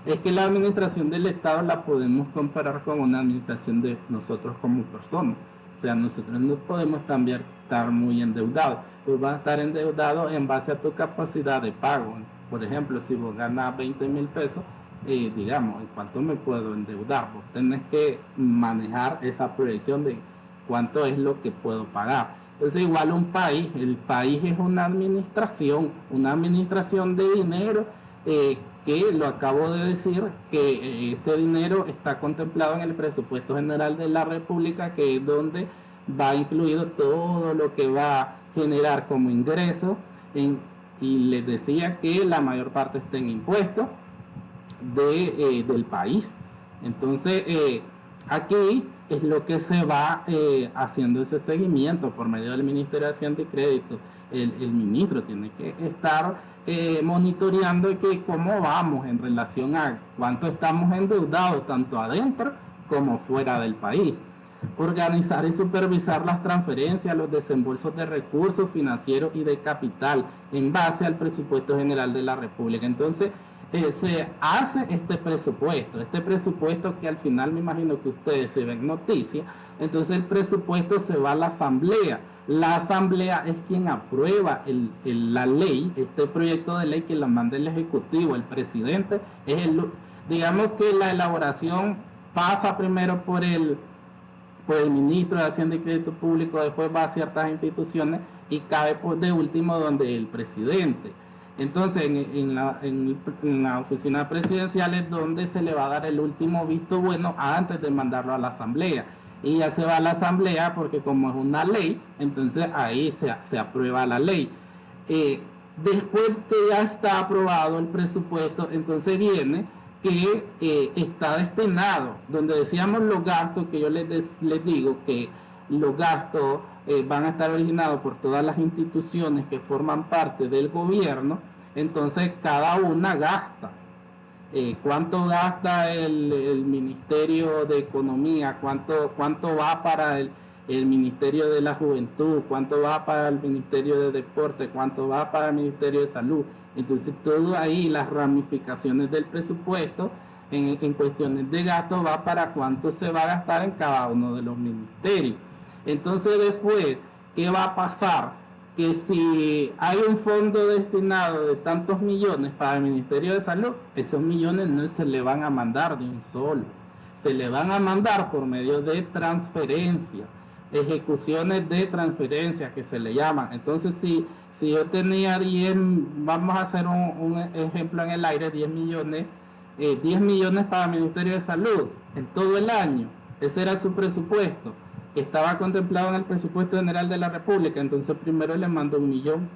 es que la administración del Estado la podemos comparar con una administración de nosotros como personas. O sea, nosotros no podemos también estar muy endeudados. Tú vas a estar endeudado en base a tu capacidad de pago. Por ejemplo, si vos ganas 20,000 pesos, digamos, ¿en cuánto me puedo endeudar? Vos tenés que manejar esa proyección de cuánto es lo que puedo pagar. Entonces, igual el país es una administración de dinero, que lo acabo de decir, que ese dinero está contemplado en el presupuesto general de la República, que es donde va incluido todo lo que va a generar como ingreso y les decía que la mayor parte está en impuestos del país. Entonces, aquí es lo que se va haciendo ese seguimiento por medio del Ministerio de Hacienda y Crédito. El ministro tiene que estar monitoreando que cómo vamos en relación a cuánto estamos endeudados, tanto adentro como fuera del país. Organizar y supervisar las transferencias, los desembolsos de recursos financieros y de capital en base al presupuesto general de la República. Entonces, se hace este presupuesto que al final me imagino que ustedes se ven noticias. Entonces el presupuesto se va a la asamblea. La asamblea es quien aprueba la ley, este proyecto de ley que la manda el ejecutivo. El presidente es digamos que la elaboración pasa primero por el ministro de Hacienda y Crédito Público, después va a ciertas instituciones y cae de último donde el presidente. Entonces, en la oficina presidencial es donde se le va a dar el último visto bueno antes de mandarlo a la asamblea. Y ya se va a la asamblea porque como es una ley, entonces ahí se aprueba la ley. Después que ya está aprobado el presupuesto, entonces viene que está destinado, donde decíamos los gastos, que yo les digo que los gastos van a estar originados por todas las instituciones que forman parte del gobierno. Entonces cada una gasta. ¿Cuánto gasta el Ministerio de Economía? ¿Cuánto va para el Ministerio de la Juventud? ¿Cuánto va para el Ministerio de Deporte? ¿Cuánto va para el Ministerio de Salud? Entonces todo ahí, las ramificaciones del presupuesto en cuestiones de gasto va para cuánto se va a gastar en cada uno de los ministerios. Entonces después, ¿qué va a pasar? Que si hay un fondo destinado de tantos millones para el Ministerio de Salud, esos millones no se le van a mandar de un solo, se le van a mandar por medio de transferencias, ejecuciones de transferencias que se le llaman. Entonces si yo tenía 10, vamos a hacer un ejemplo en el aire, 10 millones para el Ministerio de Salud en todo el año, ese era su presupuesto, que estaba contemplado en el presupuesto general de la República. Entonces primero le mando 1 millón.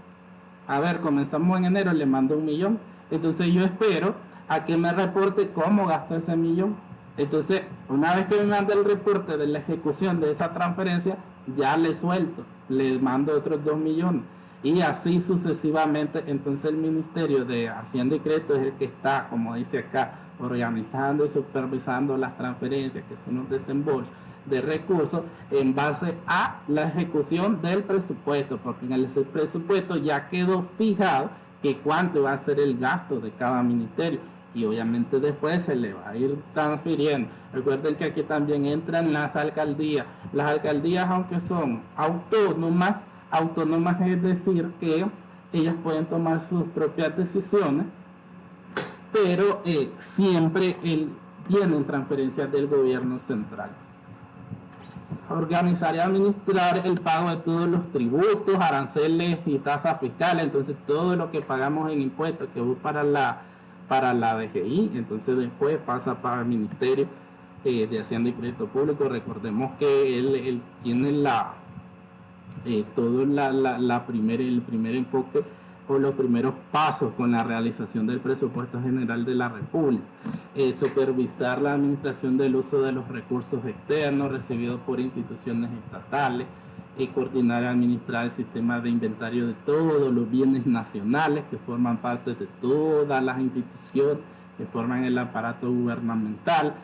A ver, comenzamos en enero, le mando 1 millón. Entonces yo espero a que me reporte cómo gastó ese millón. Entonces, una vez que me manda el reporte de la ejecución de esa transferencia, ya le suelto, le mando otros 2 millones. Y así sucesivamente. Entonces el Ministerio de Hacienda y Crédito es el que está, como dice acá, organizando y supervisando las transferencias, que son los desembolsos de recursos en base a la ejecución del presupuesto, porque en el presupuesto ya quedó fijado que cuánto va a ser el gasto de cada ministerio y obviamente después se le va a ir transfiriendo. Recuerden que aquí también entran las alcaldías. Las alcaldías, aunque son autónomas es decir que ellas pueden tomar sus propias decisiones, pero siempre tienen transferencias del gobierno central. Organizar y administrar el pago de todos los tributos, aranceles y tasas fiscales. Entonces todo lo que pagamos en impuestos que va para la DGI, entonces después pasa para el Ministerio de Hacienda y Crédito Público. Recordemos que él tiene todo el primer enfoque o los primeros pasos con la realización del presupuesto general de la República. Supervisar la administración del uso de los recursos externos recibidos por instituciones estatales, coordinar y administrar el sistema de inventario de todos los bienes nacionales que forman parte de todas las instituciones que forman el aparato gubernamental,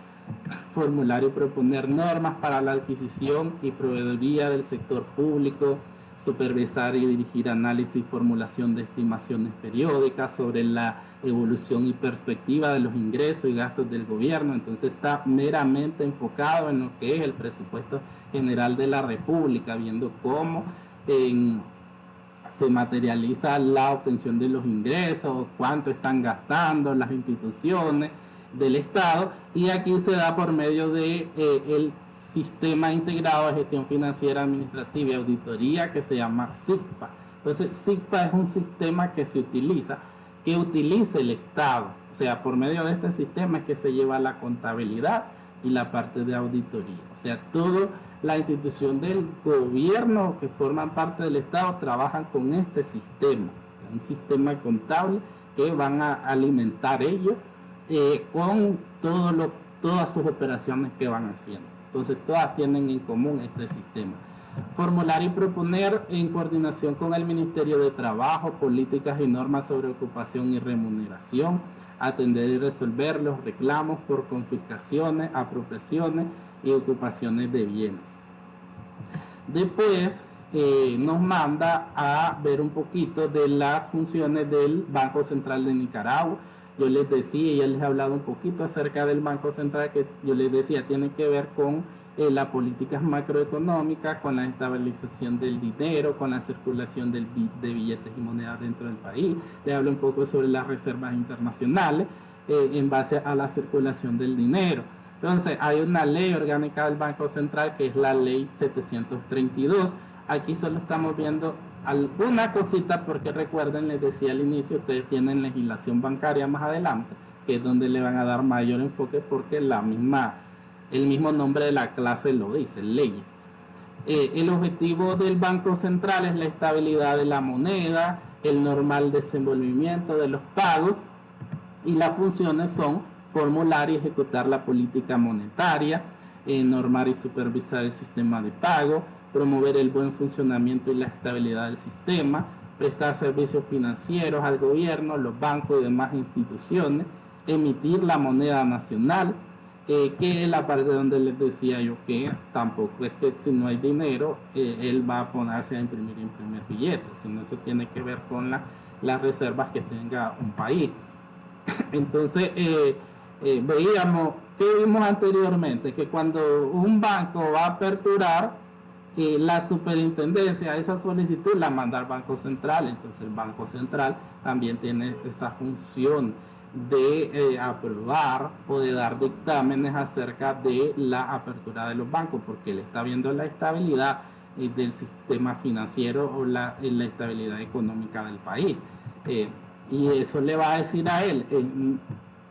formular y proponer normas para la adquisición y proveeduría del sector público, supervisar y dirigir análisis y formulación de estimaciones periódicas sobre la evolución y perspectiva de los ingresos y gastos del gobierno. Entonces está meramente enfocado en lo que es el presupuesto general de la República, viendo cómo se materializa la obtención de los ingresos, cuánto están gastando las instituciones del Estado, y aquí se da por medio de el Sistema Integrado de Gestión Financiera, Administrativa y Auditoría, que se llama SIGFA. Entonces SIGFA es un sistema que utiliza el Estado, o sea, por medio de este sistema es que se lleva la contabilidad y la parte de auditoría, o sea, todo la institución del gobierno que forman parte del Estado trabajan con este sistema, un sistema contable que van a alimentar ellos con todas sus operaciones que van haciendo. Entonces todas tienen en común este sistema. Formular y proponer en coordinación con el Ministerio de Trabajo, políticas y normas sobre ocupación y remuneración, atender y resolver los reclamos por confiscaciones, apropiaciones y ocupaciones de bienes. Después nos manda a ver un poquito de las funciones del Banco Central de Nicaragua. Yo les decía, ya les he hablado un poquito acerca del Banco Central, que yo les decía tiene que ver con las políticas macroeconómicas, con la estabilización del dinero, con la circulación de billetes y monedas dentro del país. Les hablo un poco sobre las reservas internacionales en base a la circulación del dinero. Entonces hay una ley orgánica del Banco Central que es la ley 732. Aquí solo estamos viendo alguna cosita porque recuerden, les decía al inicio, ustedes tienen legislación bancaria más adelante, que es donde le van a dar mayor enfoque porque el mismo nombre de la clase lo dice, leyes. El objetivo del Banco Central es la estabilidad de la moneda, el normal desenvolvimiento de los pagos, y las funciones son formular y ejecutar la política monetaria, normar y supervisar el sistema de pago, promover el buen funcionamiento y la estabilidad del sistema, prestar servicios financieros al gobierno, los bancos y demás instituciones, emitir la moneda nacional, que es la parte donde les decía yo que tampoco es que si no hay dinero, él va a ponerse a imprimir billetes, sino eso tiene que ver con las reservas que tenga un país. Entonces, veíamos, que vimos anteriormente, que cuando un banco va a aperturar, la superintendencia, esa solicitud la manda al Banco Central. Entonces el Banco Central también tiene esa función de aprobar o de dar dictámenes acerca de la apertura de los bancos, porque él está viendo la estabilidad del sistema financiero o la estabilidad económica del país. Y eso le va a decir a él,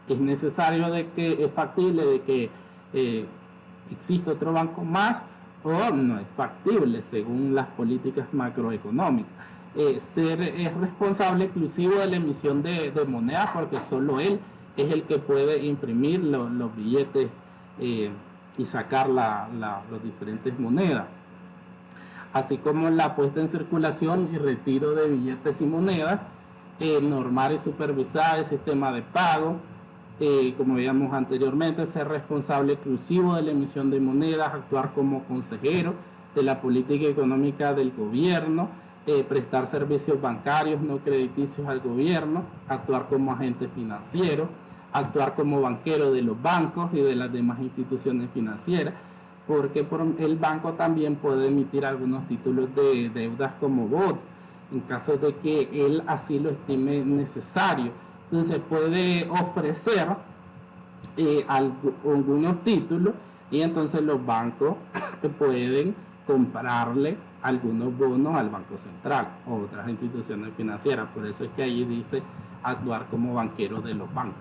es necesario de que, es factible de que existe otro banco más, o no es factible según las políticas macroeconómicas. Ser es responsable exclusivo de la emisión de monedas, porque solo él es el que puede imprimir los billetes y sacar las diferentes monedas, así como la puesta en circulación y retiro de billetes y monedas, normar y supervisar el sistema de pago, como veíamos anteriormente, ser responsable exclusivo de la emisión de monedas, actuar como consejero de la política económica del gobierno, prestar servicios bancarios no crediticios al gobierno, actuar como agente financiero, actuar como banquero de los bancos y de las demás instituciones financieras, porque el banco también puede emitir algunos títulos de deudas como bot, en caso de que él así lo estime necesario. Entonces puede ofrecer algunos títulos, y entonces los bancos pueden comprarle algunos bonos al Banco Central o otras instituciones financieras. Por eso es que allí dice actuar como banquero de los bancos.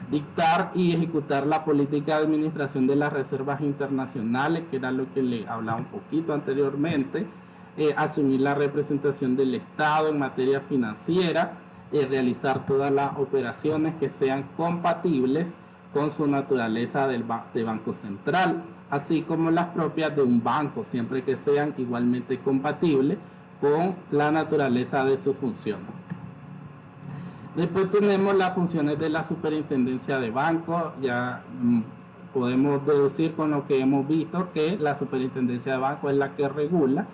Dictar y ejecutar la política de administración de las reservas internacionales, que era lo que le hablaba un poquito anteriormente. Asumir la representación del Estado en materia financiera, realizar todas las operaciones que sean compatibles con su naturaleza de Banco Central, así como las propias de un banco, siempre que sean igualmente compatibles con la naturaleza de su función. Después tenemos las funciones de la superintendencia de bancos. Ya podemos deducir con lo que hemos visto que la superintendencia de bancos es la que regula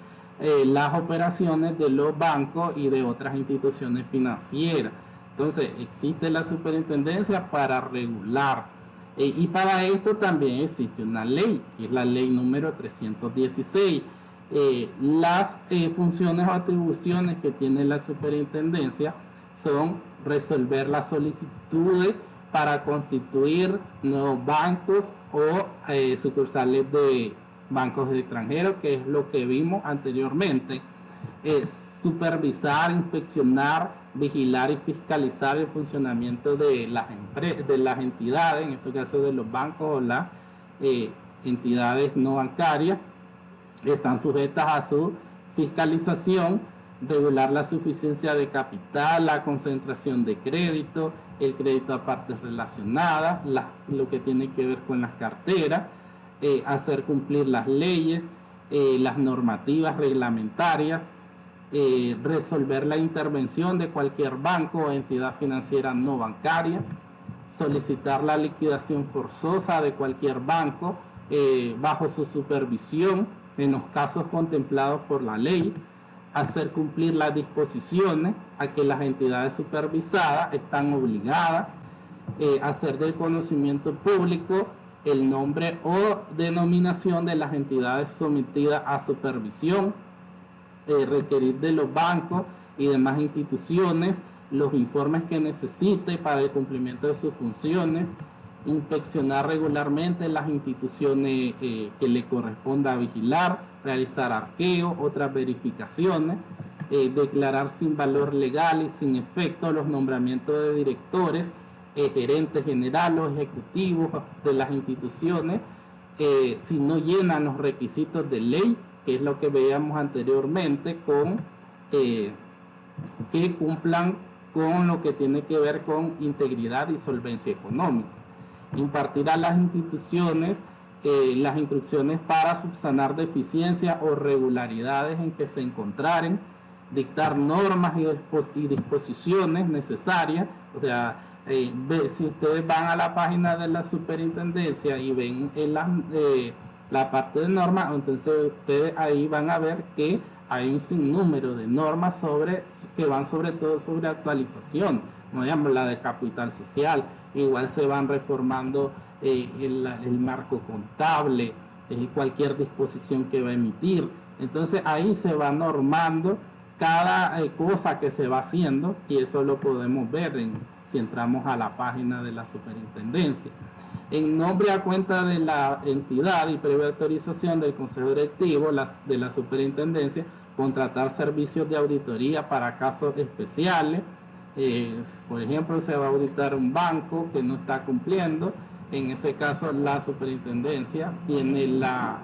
las operaciones de los bancos y de otras instituciones financieras. Entonces existe la superintendencia para regular, y para esto también existe una ley, que es la ley número 316. Las funciones o atribuciones que tiene la superintendencia son resolver las solicitudes para constituir nuevos bancos o sucursales de bancos extranjeros, que es lo que vimos anteriormente. Supervisar, inspeccionar, vigilar y fiscalizar el funcionamiento de las entidades, en este caso de los bancos o entidades no bancarias están sujetas a su fiscalización, regular la suficiencia de capital, la concentración de crédito, el crédito a partes relacionadas, lo que tiene que ver con las carteras, hacer cumplir las leyes, las normativas reglamentarias, resolver la intervención de cualquier banco o entidad financiera no bancaria, solicitar la liquidación forzosa de cualquier banco bajo su supervisión en los casos contemplados por la ley, hacer cumplir las disposiciones a que las entidades supervisadas están obligadas, hacer del conocimiento público el nombre o denominación de las entidades sometidas a supervisión, requerir de los bancos y demás instituciones los informes que necesite para el cumplimiento de sus funciones, inspeccionar regularmente las instituciones que le corresponda vigilar, realizar arqueo, otras verificaciones, declarar sin valor legal y sin efecto los nombramientos de directores, gerentes generales o ejecutivos de las instituciones, si no llenan los requisitos de ley, que es lo que veíamos anteriormente, que cumplan con lo que tiene que ver con integridad y solvencia económica. Impartir a las instituciones las instrucciones para subsanar deficiencias o regularidades en que se encontraren, dictar normas y disposiciones necesarias. O sea, si ustedes van a la página de la superintendencia y ven en la parte de normas, entonces ustedes ahí van a ver que hay un sinnúmero de normas que van sobre todo sobre actualización, como digamos la de capital social. Igual se van reformando el marco contable, cualquier disposición que va a emitir. Entonces ahí se va normando cada cosa que se va haciendo, y eso lo podemos ver si entramos a la página de la superintendencia. En nombre a cuenta de la entidad y previa autorización del Consejo Directivo de la superintendencia, contratar servicios de auditoría para casos especiales. Por ejemplo, se va a auditar un banco que no está cumpliendo. En ese caso, la superintendencia tiene la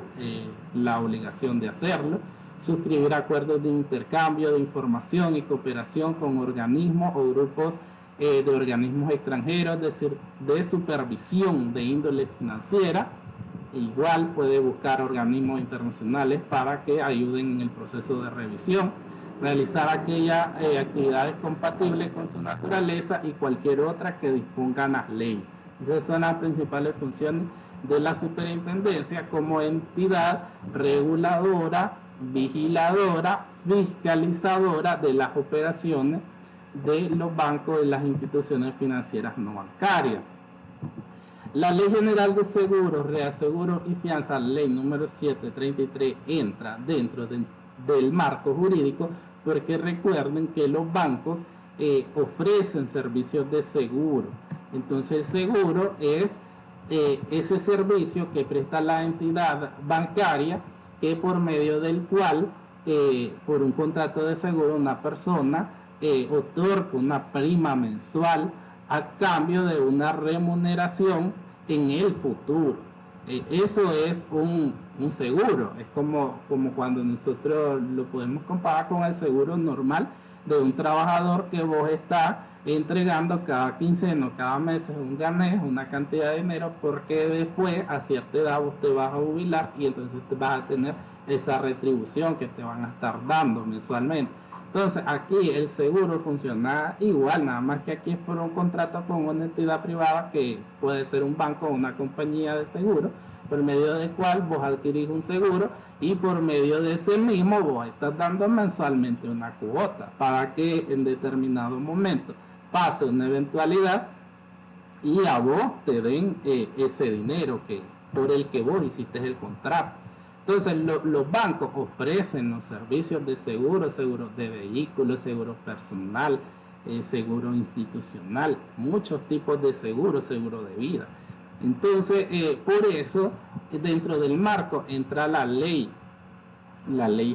obligación de hacerlo. Suscribir acuerdos de intercambio de información y cooperación con organismos o grupos de organismos extranjeros de supervisión de índole financiera. Igual puede buscar organismos internacionales para que ayuden en el proceso de revisión. Realizar aquellas actividades compatibles con su naturaleza y cualquier otra que dispongan las leyes. Esas son las principales funciones de la superintendencia como entidad reguladora, vigiladora, fiscalizadora de las operaciones de los bancos y las instituciones financieras no bancarias. La Ley General de Seguros, Reaseguros y Fianzas, ley número 733, entra dentro del marco jurídico, porque recuerden que los bancos ofrecen servicios de seguro. Entonces el seguro es ese servicio que presta la entidad bancaria, que por medio del cual, por un contrato de seguro, una persona otorga una prima mensual a cambio de una remuneración en el futuro. Eso es un seguro. Es como cuando nosotros lo podemos comparar con el seguro normal de un trabajador que vos estás entregando cada quincena, cada mes un ganés, una cantidad de dinero, porque después a cierta edad vos te vas a jubilar y entonces te vas a tener esa retribución que te van a estar dando mensualmente. Entonces aquí el seguro funciona igual, nada más que aquí es por un contrato con una entidad privada, que puede ser un banco o una compañía de seguro, por medio del cual vos adquirís un seguro, y por medio de ese mismo vos estás dando mensualmente una cuota para que en determinado momento pase una eventualidad y a vos te den ese dinero por el que vos hiciste el contrato. Entonces los bancos ofrecen los servicios de seguro, seguro de vehículos, seguro personal, seguro institucional, muchos tipos de seguro, seguro de vida. Entonces, por eso, dentro del marco entra la ley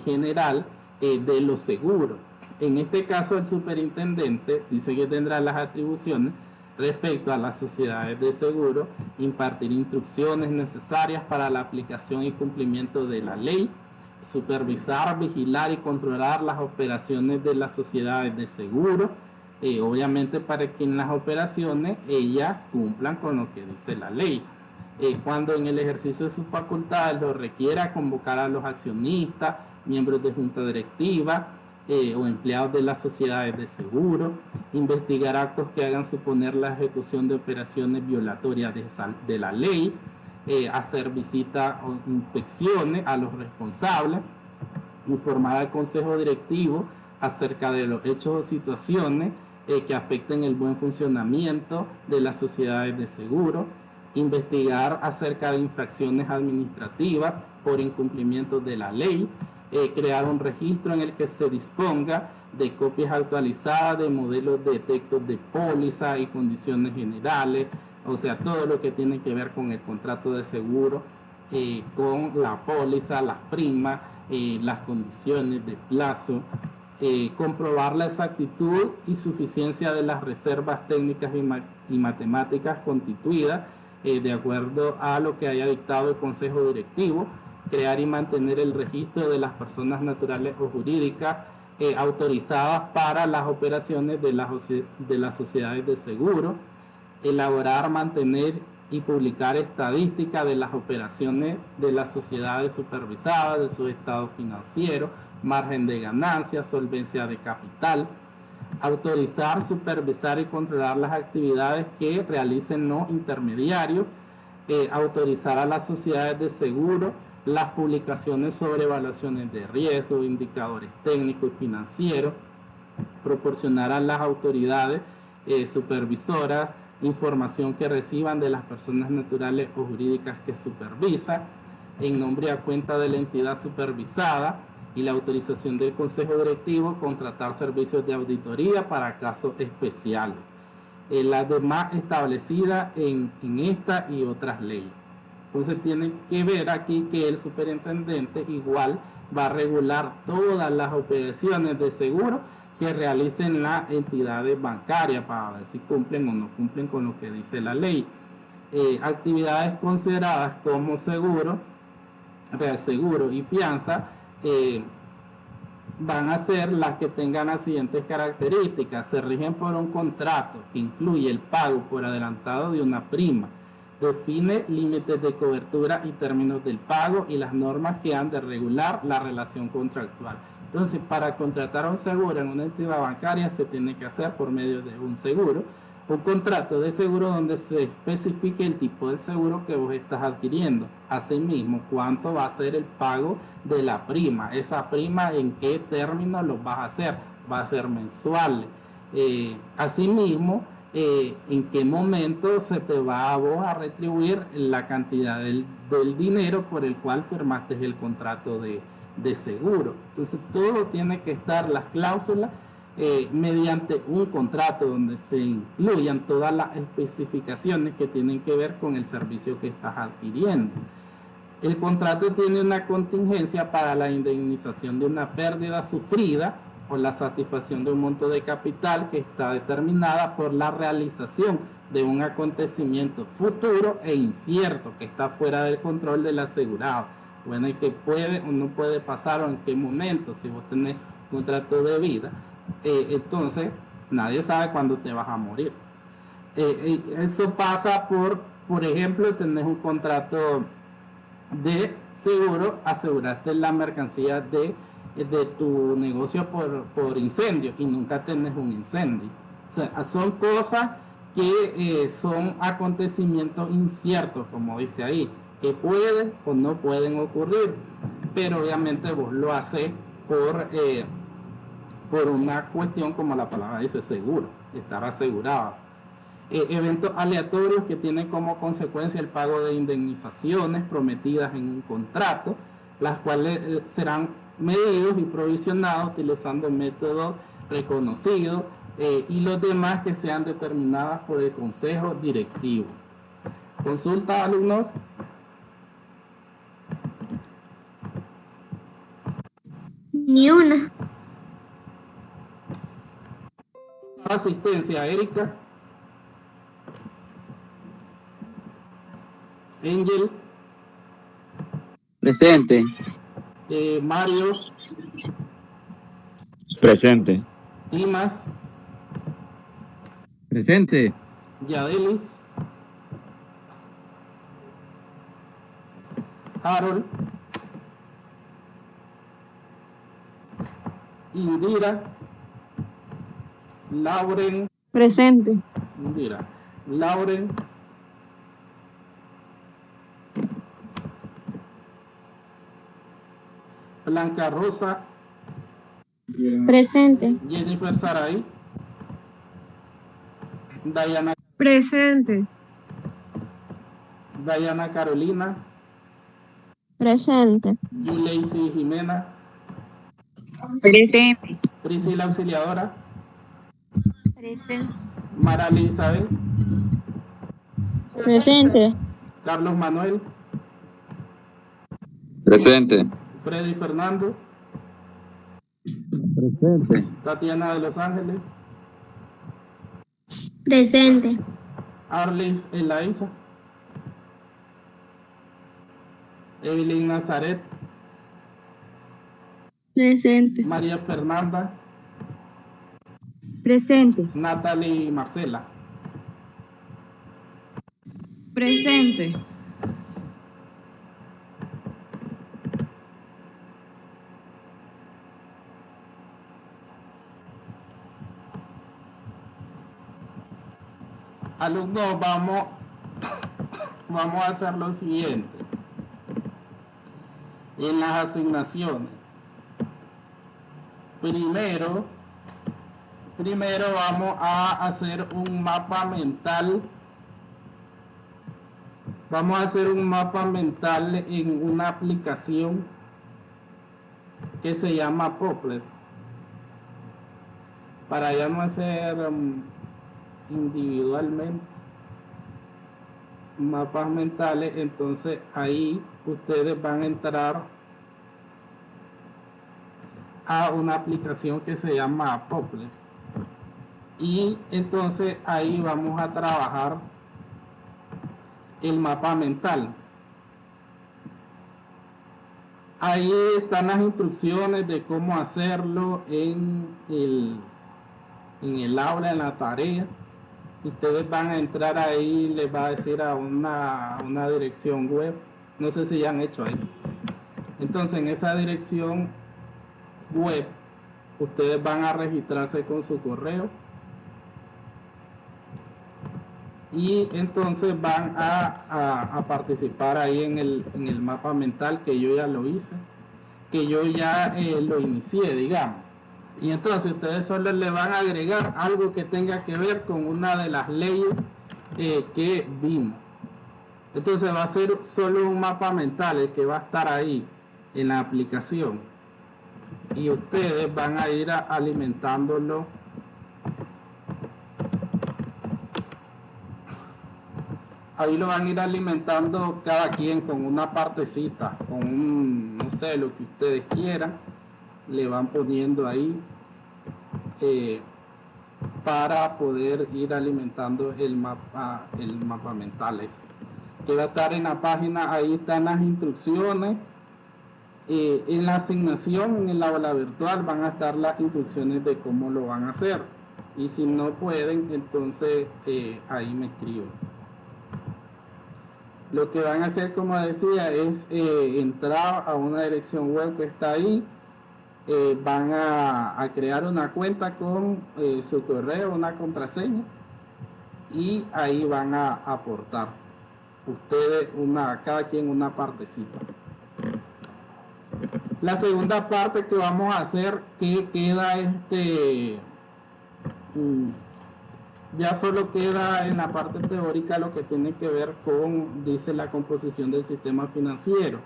general de los seguros. En este caso, el superintendente dice que tendrá las atribuciones Respecto a las sociedades de seguro, impartir instrucciones necesarias para la aplicación y cumplimiento de la ley, supervisar, vigilar y controlar las operaciones de las sociedades de seguro, obviamente para que en las operaciones ellas cumplan con lo que dice la ley. Cuando en el ejercicio de sus facultades lo requiera, convocar a los accionistas, miembros de junta directiva o empleados de las sociedades de seguro, investigar actos que hagan suponer la ejecución de operaciones violatorias de la ley, hacer visitas o inspecciones a los responsables, informar al consejo directivo acerca de los hechos o situaciones que afecten el buen funcionamiento de las sociedades de seguro, investigar acerca de infracciones administrativas por incumplimiento de la ley, crear un registro en el que se disponga de copias actualizadas de modelos de textos de póliza y condiciones generales, o sea, todo lo que tiene que ver con el contrato de seguro, con la póliza, las primas, las condiciones de plazo, comprobar la exactitud y suficiencia de las reservas técnicas y matemáticas constituidas de acuerdo a lo que haya dictado el consejo directivo, crear y mantener el registro de las personas naturales o jurídicas autorizadas para las operaciones de las sociedades de seguro, elaborar, mantener y publicar estadísticas de las operaciones de las sociedades supervisadas, de su estado financiero, margen de ganancia, solvencia de capital, autorizar, supervisar y controlar las actividades que realicen los intermediarios, autorizar a las sociedades de seguro las publicaciones sobre evaluaciones de riesgo, indicadores técnicos y financieros, proporcionar a las autoridades supervisoras información que reciban de las personas naturales o jurídicas que supervisan, en nombre y a cuenta de la entidad supervisada, y la autorización del consejo directivo, contratar servicios de auditoría para casos especiales. Las demás establecidas en esta y otras leyes. Entonces tiene que ver aquí que el superintendente igual va a regular todas las operaciones de seguro que realicen las entidades bancarias para ver si cumplen o no cumplen con lo que dice la ley. Actividades consideradas como seguro, reaseguro y fianza van a ser las que tengan las siguientes características. Se rigen por un contrato que incluye el pago por adelantado de una prima, define límites de cobertura y términos del pago y las normas que han de regular la relación contractual. Entonces, para contratar un seguro en una entidad bancaria se tiene que hacer por medio de un seguro, un contrato de seguro donde se especifique el tipo de seguro que vos estás adquiriendo. Asimismo, cuánto va a ser el pago de la prima, esa prima en qué términos lo vas a hacer, va a ser mensual. Asimismo, en qué momento se te va a vos a retribuir la cantidad del dinero por el cual firmaste el contrato de seguro. Entonces todo tiene que estar, las cláusulas, mediante un contrato donde se incluyan todas las especificaciones que tienen que ver con el servicio que estás adquiriendo. El contrato tiene una contingencia para la indemnización de una pérdida sufrida o la satisfacción de un monto de capital que está determinada por la realización de un acontecimiento futuro e incierto que está fuera del control del asegurado. Bueno, y que puede o no puede pasar o en qué momento, si vos tenés un contrato de vida, entonces nadie sabe cuándo te vas a morir. Eso pasa por ejemplo, tenés un contrato de seguro, aseguraste la mercancía de tu negocio por incendio y nunca tenés un incendio. O sea, son cosas que son acontecimientos inciertos, como dice ahí, que pueden o no pueden ocurrir, pero obviamente vos lo haces por una cuestión, como la palabra dice, seguro, estar asegurado. Eventos aleatorios que tienen como consecuencia el pago de indemnizaciones prometidas en un contrato, las cuales serán medidos y provisionados utilizando métodos reconocidos y los demás que sean determinadas por el consejo directivo. Consulta, alumnos. Ni una. Asistencia, Erika. Angel, Presente. Mario, Presente. Dimas, Presente. Yadelis, Harold, Indira, Lauren, Presente. Indira, Lauren, Blanca Rosa, Presente. Jennifer Saray, Diana, Presente. Diana Carolina, Presente. Yuleisi Jimena, Presente. Priscila Auxiliadora, Presente. Marali Isabel, Presente. Carlos Manuel, Presente. Freddy Fernando, Presente. Tatiana de Los Ángeles, Presente. Arlis Elaiza, Evelyn Nazaret, Presente. María Fernanda, Presente. Natalie Marcela. Presente. Alumnos, vamos a hacer lo siguiente. En las asignaciones, primero vamos a hacer un mapa mental. Vamos a hacer un mapa mental en una aplicación que se llama Poplet. Para ya no hacer individualmente mapas mentales, entonces ahí ustedes van a entrar a una aplicación que se llama Poplet, y entonces ahí vamos a trabajar el mapa mental. Ahí están las instrucciones de cómo hacerlo en el aula, en la tarea. Ustedes van a entrar ahí, les va a decir a una dirección web. No sé si ya han hecho ahí. Entonces, en esa dirección web, ustedes van a registrarse con su correo. Y entonces van a participar ahí en el mapa mental, que yo ya lo hice, que yo ya lo inicié, digamos. Y entonces ustedes solo le van a agregar algo que tenga que ver con una de las leyes que vimos. Entonces va a ser solo un mapa mental el que va a estar ahí en la aplicación, y ustedes van a ir alimentándolo. Ahí lo van a ir alimentando cada quien con una partecita, con un, no sé, lo que ustedes quieran. Le van poniendo ahí para poder ir alimentando el mapa mental ese, que va a estar en la página. Ahí están las instrucciones. En la asignación, en el aula virtual, van a estar las instrucciones de cómo lo van a hacer. Y si no pueden, entonces ahí me escriben. Lo que van a hacer, como decía, es entrar a una dirección web que está ahí. Van a crear una cuenta con su correo, una contraseña, y ahí van a aportar ustedes cada quien una partecita. La segunda parte que vamos a hacer, que queda ya solo queda en la parte teórica lo que tiene que ver con, dice, la composición del sistema financiero.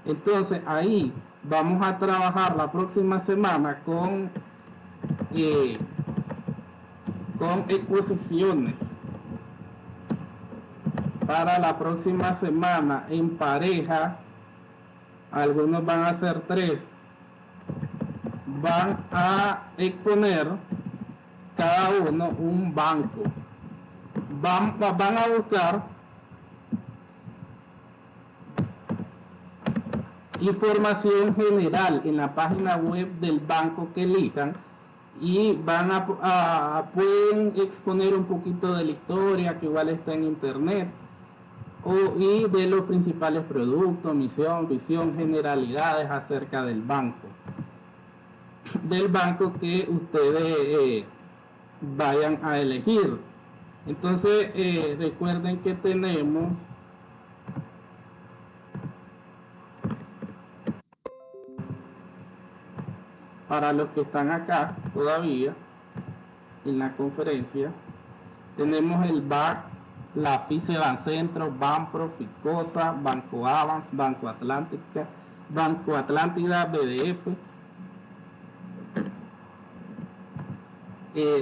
Entonces ahí vamos a trabajar la próxima semana con exposiciones. Para la próxima semana en parejas, algunos van a ser 3, van a exponer cada uno un banco. Van a buscar información general en la página web del banco que elijan y van pueden exponer un poquito de la historia que igual está en internet y de los principales productos, misión, visión, generalidades acerca del banco que ustedes vayan a elegir. Entonces recuerden que tenemos para los que están acá todavía en la conferencia, tenemos el BAC, la FICE Bancentro, Banpro, Ficosa, Banco Avance, Banco Atlántica, Banco Atlántida, BDF.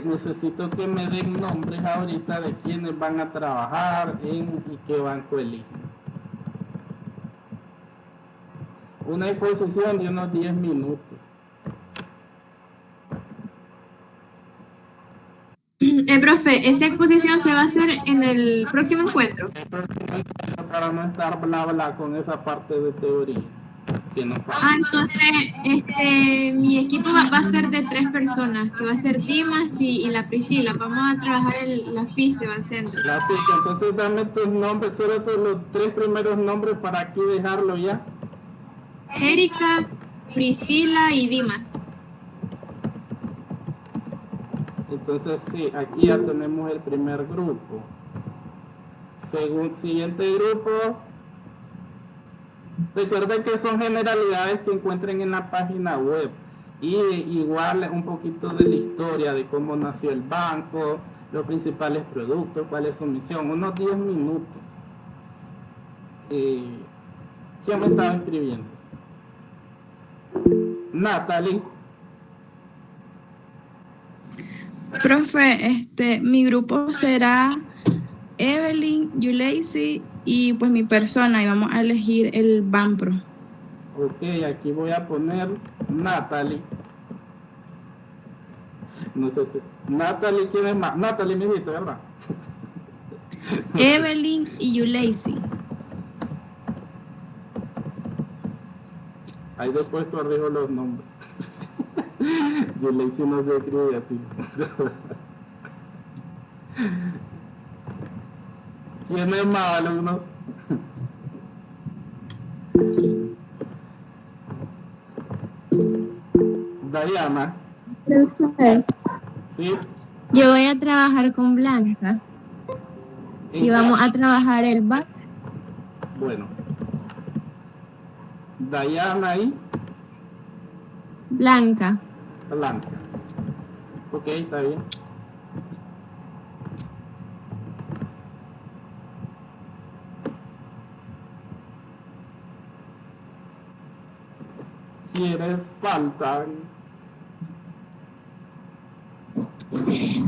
Necesito que me den nombres ahorita de quienes van a trabajar y qué banco eligen. Una exposición de unos 10 minutos. Profe, esta exposición se va a hacer en el próximo encuentro. El próximo encuentro, para no estar bla bla con esa parte de teoría que nos falta. Entonces, mi equipo va a ser de 3 personas, que va a ser Dimas y la Priscila. Vamos a trabajar la FICE Bancentro. La ficha, entonces dame tus nombres, sobre todo los 3 primeros nombres para aquí dejarlo ya. Erika, Priscila y Dimas. Entonces sí, aquí ya tenemos el primer grupo. Siguiente grupo. Recuerden que son generalidades que encuentren en la página web. Y igual un poquito de la historia de cómo nació el banco, los principales productos, cuál es su misión. Unos 10 minutos. ¿Quién me estaba escribiendo? Natalie. Profe, mi grupo será Evelyn, Yuleisi y pues mi persona, y vamos a elegir el Banpro. Ok, aquí voy a poner Natalie. No sé si... Natalie, ¿quién es más? Natalie me dijiste, ¿verdad? Evelyn y Yuleisi. Ahí después corrijo los nombres. Yuleisi no se escribe así. ¿Quién es más, alumno? Diana. ¿Sí? Yo voy a trabajar con Blanca y vamos a trabajar el BAC. Bueno. Diana y Blanca. Blanca. Ok, está bien. ¿Quiénes faltan?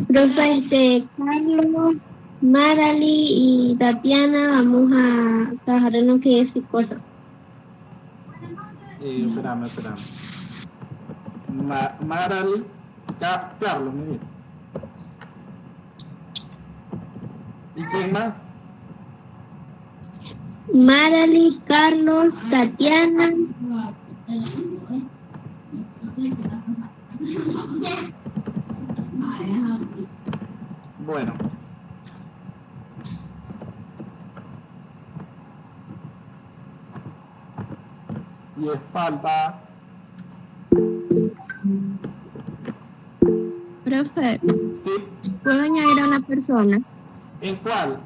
Profe, Carlos, Marali y Tatiana vamos a trabajar en lo que es Ficosa. Espérame. Marali, Carlos, me dijo. ¿Y quién más? Marali, Carlos, Tatiana. Bueno. Y es falta. Profe, Sí. ¿puedo añadir a una persona? ¿En cuál?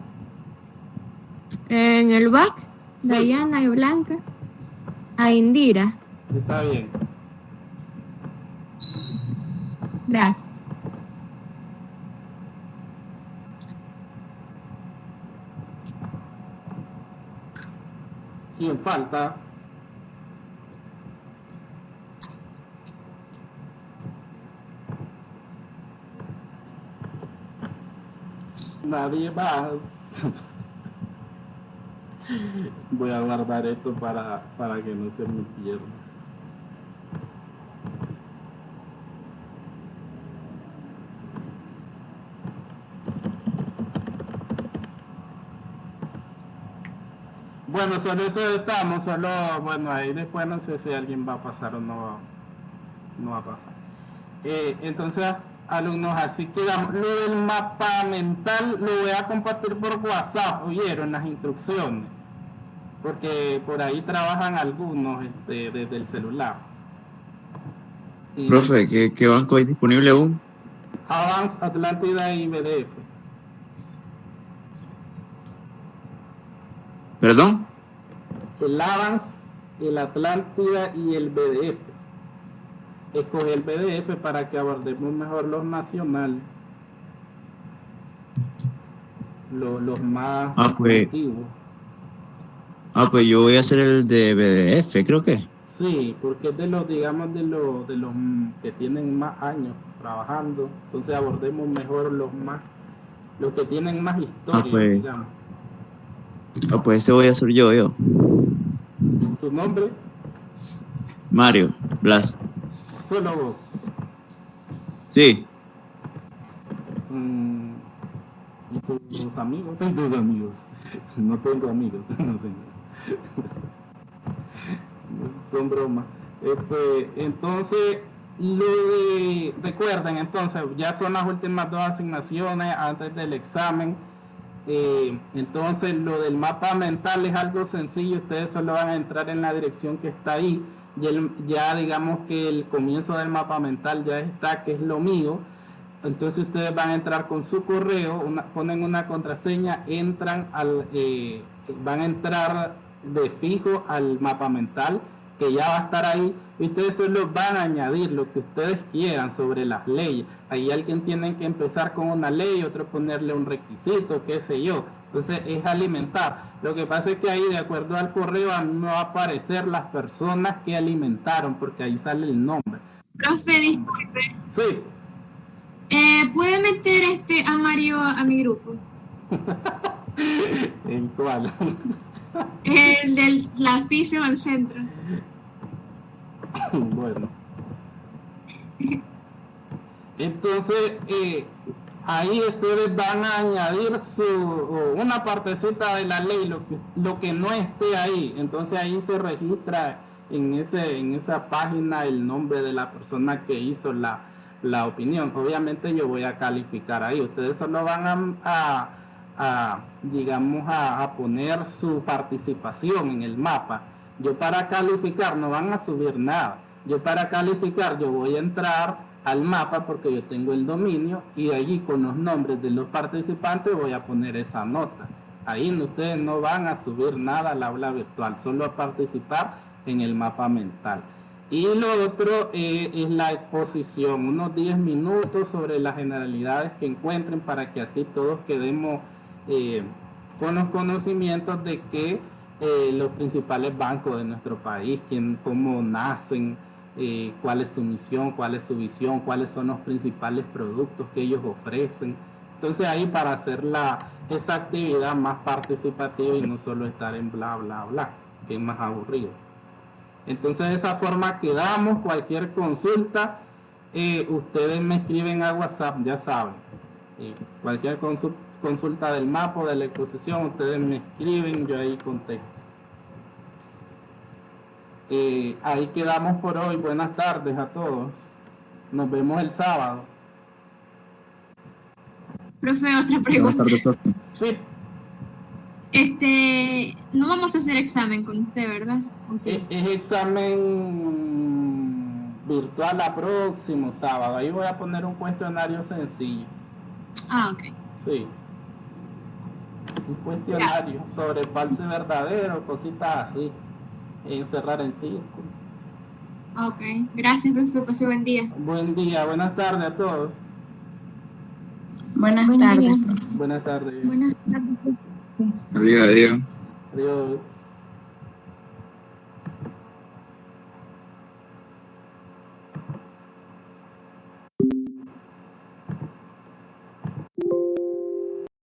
En el BAC, Sí. Diana y Blanca, a Indira. Está bien. Gracias. ¿Quién falta? Nadie más. Voy a guardar esto para que no se me pierda. Bueno. bueno, solo eso estamos, solo, bueno, ahí después no sé si alguien va a pasar o no va a pasar. Entonces, alumnos, así quedamos. Lo del mapa mental lo voy a compartir por WhatsApp, oyeron las instrucciones, porque por ahí trabajan algunos desde el celular. Profe, ¿qué banco hay disponible aún? Avance, Atlántida y BDF. ¿Perdón? El Avance, el Atlántida y el BDF. Escogí el BDF para que abordemos mejor los nacionales, los más antiguos. Pues yo voy a hacer el de BDF, creo que. Sí, porque es de los, digamos, de los que tienen más años trabajando. Entonces abordemos mejor los que tienen más historia, digamos. Pues ese voy a hacer yo. ¿Tu nombre? Mario Blas. Solo vos. Sí. ¿Y tus amigos? Sí, tus amigos. No tengo amigos, no tengo. Son bromas. Entonces, recuerden, entonces, ya son las últimas 2 asignaciones antes del examen. Entonces, lo del mapa mental es algo sencillo. Ustedes solo van a entrar en la dirección que está ahí. Ya digamos que el comienzo del mapa mental ya está, que es lo mío. Entonces ustedes van a entrar con su correo, ponen una contraseña, van a entrar de fijo al mapa mental, que ya va a estar ahí, y ustedes solo van a añadir lo que ustedes quieran sobre las leyes. Ahí alguien tiene que empezar con una ley, otro ponerle un requisito, qué sé yo. Entonces es alimentar. Lo que pasa es que ahí, de acuerdo al correo, no va a aparecer las personas que alimentaron, porque ahí sale el nombre. Profe, disculpe. Sí. ¿Puede meter a Mario a mi grupo? ¿En cuál? El de la FISE al centro. Bueno. Entonces, ahí ustedes van a añadir una partecita de la ley, lo que no esté ahí. Entonces ahí se registra en esa página el nombre de la persona que hizo la opinión. Obviamente yo voy a calificar ahí. Ustedes solo van digamos, a poner su participación en el mapa. Yo para calificar no van a subir nada. Yo para calificar yo voy a entrar al mapa porque yo tengo el dominio, y allí con los nombres de los participantes voy a poner esa nota. Ahí ustedes no van a subir nada al aula virtual, solo a participar en el mapa mental. Y lo otro es la exposición, unos 10 minutos sobre las generalidades que encuentren, para que así todos quedemos con los conocimientos de que los principales bancos de nuestro país, cómo nacen, cuál es su misión, cuál es su visión, cuáles son los principales productos que ellos ofrecen. Entonces ahí, para hacer esa actividad más participativa y no solo estar en bla bla bla, que es más aburrido. Entonces de esa forma quedamos. Cualquier consulta, ustedes me escriben a WhatsApp, ya saben. Cualquier consulta del mapa o de la exposición, ustedes me escriben, yo ahí contesto. Ahí quedamos por hoy. Buenas tardes a todos. Nos vemos el sábado. Profe, otra pregunta. Buenas tardes, profe. Sí. No vamos a hacer examen con usted, ¿verdad? Sí. Es examen virtual el próximo sábado. Ahí voy a poner un cuestionario sencillo. Ok. Sí. Un cuestionario sobre falso y verdadero, cositas así. Encerrar en círculo. Ok. Gracias, profe. Pase buen día. Buen día. Buenas tardes a todos. Buenas tardes. Buenas tardes. Buenas tardes. Adiós. Adiós.